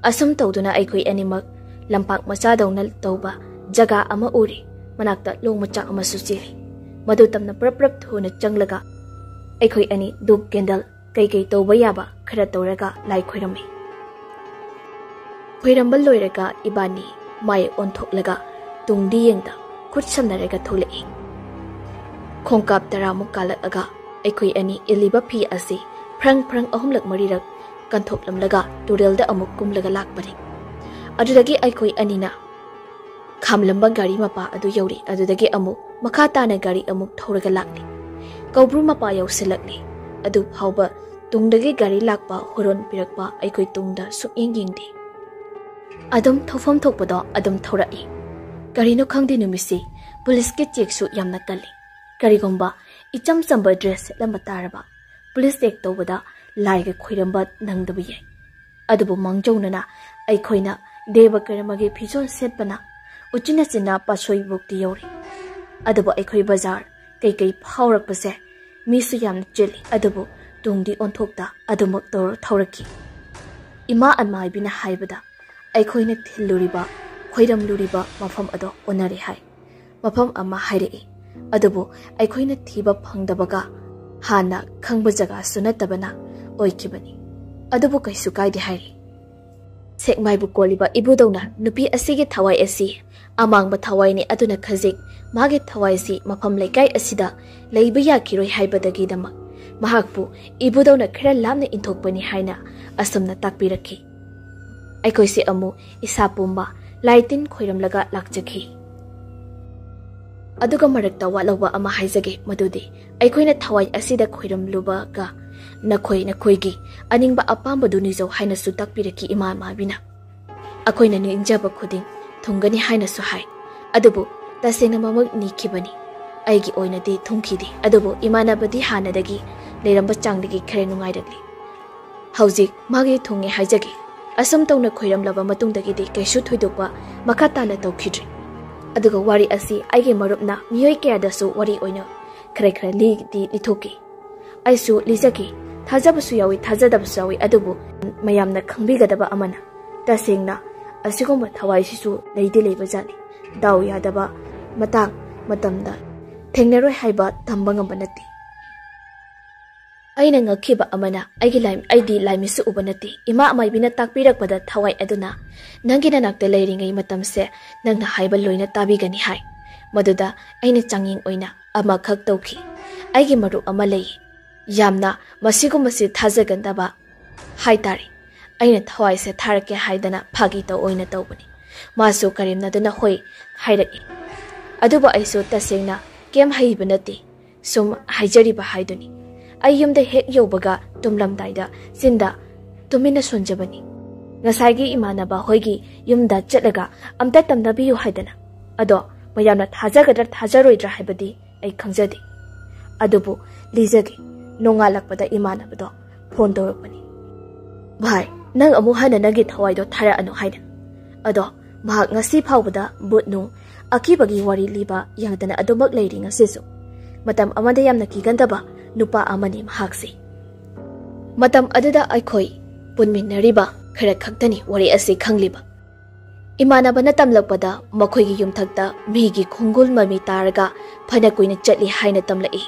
असम तौदुना अइखोइ अनिमक लंपाक मचादौना तौबा जगा अमा उरे मनाक्ता लोंग मचा अमसु चेली मदु तमना प्रप्रप थोना चंगलगा अइखोइ अनि दुप केंडल कई तौबा याबा खरा तौरगा लाई खोइरमे खोइरम्बल लोइरगा इबानी माय ओंथोकलगा तुंगदी यंगदा खुद समनरगा थोलई खोंकाप तरामुक कालकगा अइखोइ अनि इलिबा फी असे फ्रंग फ्रंग अहुमलक मरिरक कंथोपलमलगा तुरेलदा अमुक कुमलगा लाकपरे अदुदगी अइखोइ अनिना खामलंबा गाड़ी मपा अदु यौरी अदुदगी अमुक मखा ताना गाड़ी अमुक थौरगा लाकले कौब्रु मपा यौसलकले अदु फावबा तुंगदगी गाड़ी लाकपा होरोन पिरकपा अइखोइ तुंगदा सुयेंग यिंगदे अदम थौफम थोकपदो अदम थौरई करिनो खंगदे नुमिसि पुलिस के चेकसु यामना कल्ली करिगोंबा इचम चंबा ड्रेस लंबा तारबा पुलिस चेक तौबदा लाइगा खोइरंबा नंगदबु याय अदुबु मंगजौनना अइखोइना देवा करमगे फिजोन सेटपना उचिना चिना पासोई बुक्ति यौरी अदुबु अइखोइ बाजार कई फावरकपसे मीसु यामना चेली अदुबु तुंगदी ओंथोक्ता अदुमक तौर थौरकी इमा अनमाइबिना हाइबदा अइखोइना थिल्लुरिबा khoiramluriba mafam ado onare hai mafam ama hairei adubu aikhoina thiba phangdabaga hana khangba jaga sunatabana oikibani adubu kaisu kaide hairi sekmaibu koliba ibudona nupi asigi thawai asi amangba thawai ni aduna khajik magi thawai si mafam laikai asida leiba yakiroi haibadagi dama mahakpu ibudona khira lamna inthokpani haina asumna takpirakhi aikoisi amu isapumba laitin khoiramlaga lakjaki aduga marakta walawa ama haizage madudi aikoina thawai asida khoiramluba ga nakhoi aningba apamba duni zo haina su takpiraki ima mabina akoina ni injaba khuding thungani haina su hai adubu tasena mamak nikibani aigi oina de thungkidi adubu imana badi hana dagi leramba changdagi khare nungai dagli hauji magi thunge haijagi asam tawna khoiramlaba matungdagi de kaisu thoidokwa makata na tawkhidri aduga wari asi aigi marupna miyoi kya dasu wari oina khare li di lithoki aisu lijaki thajabasu yawi thajadabasu yawi adubu mayamna khangbigadaba amana tasengna asigomba thawai sisu leide lebajani daw yadaba matang matamda thengnaroi haiba tamba ngamba nati aina ngakhiba amana aidi laimisu ubanati ima amaibina takpirakpada thawai aduna nangina nakta leiringai matamse nangna haiba loina tabigani hai maduda aina changing oina ama khak tawki aigi maru ama lei yamna masigumasi thajagandaba haitari aina thawai se tharake haidana phagi to oina tawbani masu karimna duna hoi hairaki aduba aisu tasengna kem haibanati sum haijariba haiduni ayyumda hek yobaga tumlamdaida sinda tumina sonjabani ngasagi imanaba hoigi yumda chatlaga amta tamnabiyu haidana ado mayamna thajagadar thajaroidra haibadi ai khangjadi adubu lijagi nongalakpada imanabado phone dorapani bhai nang amu hana nagi thawaido thara anu haida ado mahak ngasi phawbada butnu akibagi wari liba yangdana adumak leiri ngasisu matam amada yamna kigandaba nupa amani mahaksi matam aduda aikhoi punminnariba khara khaktani wari asi khangliba imanabana tamlakpada makhoigi yumthakta migi khungul mami taraga phana kuina chatli haina tamlai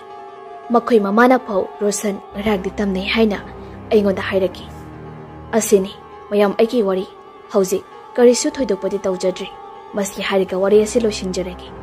makhoi mamana phau roshan ragdi tamnei haina aingonda hairaki asini mayam aigi wari hauji karisu thoidokpadi tawjadri maski hariga wari asi losinjaragi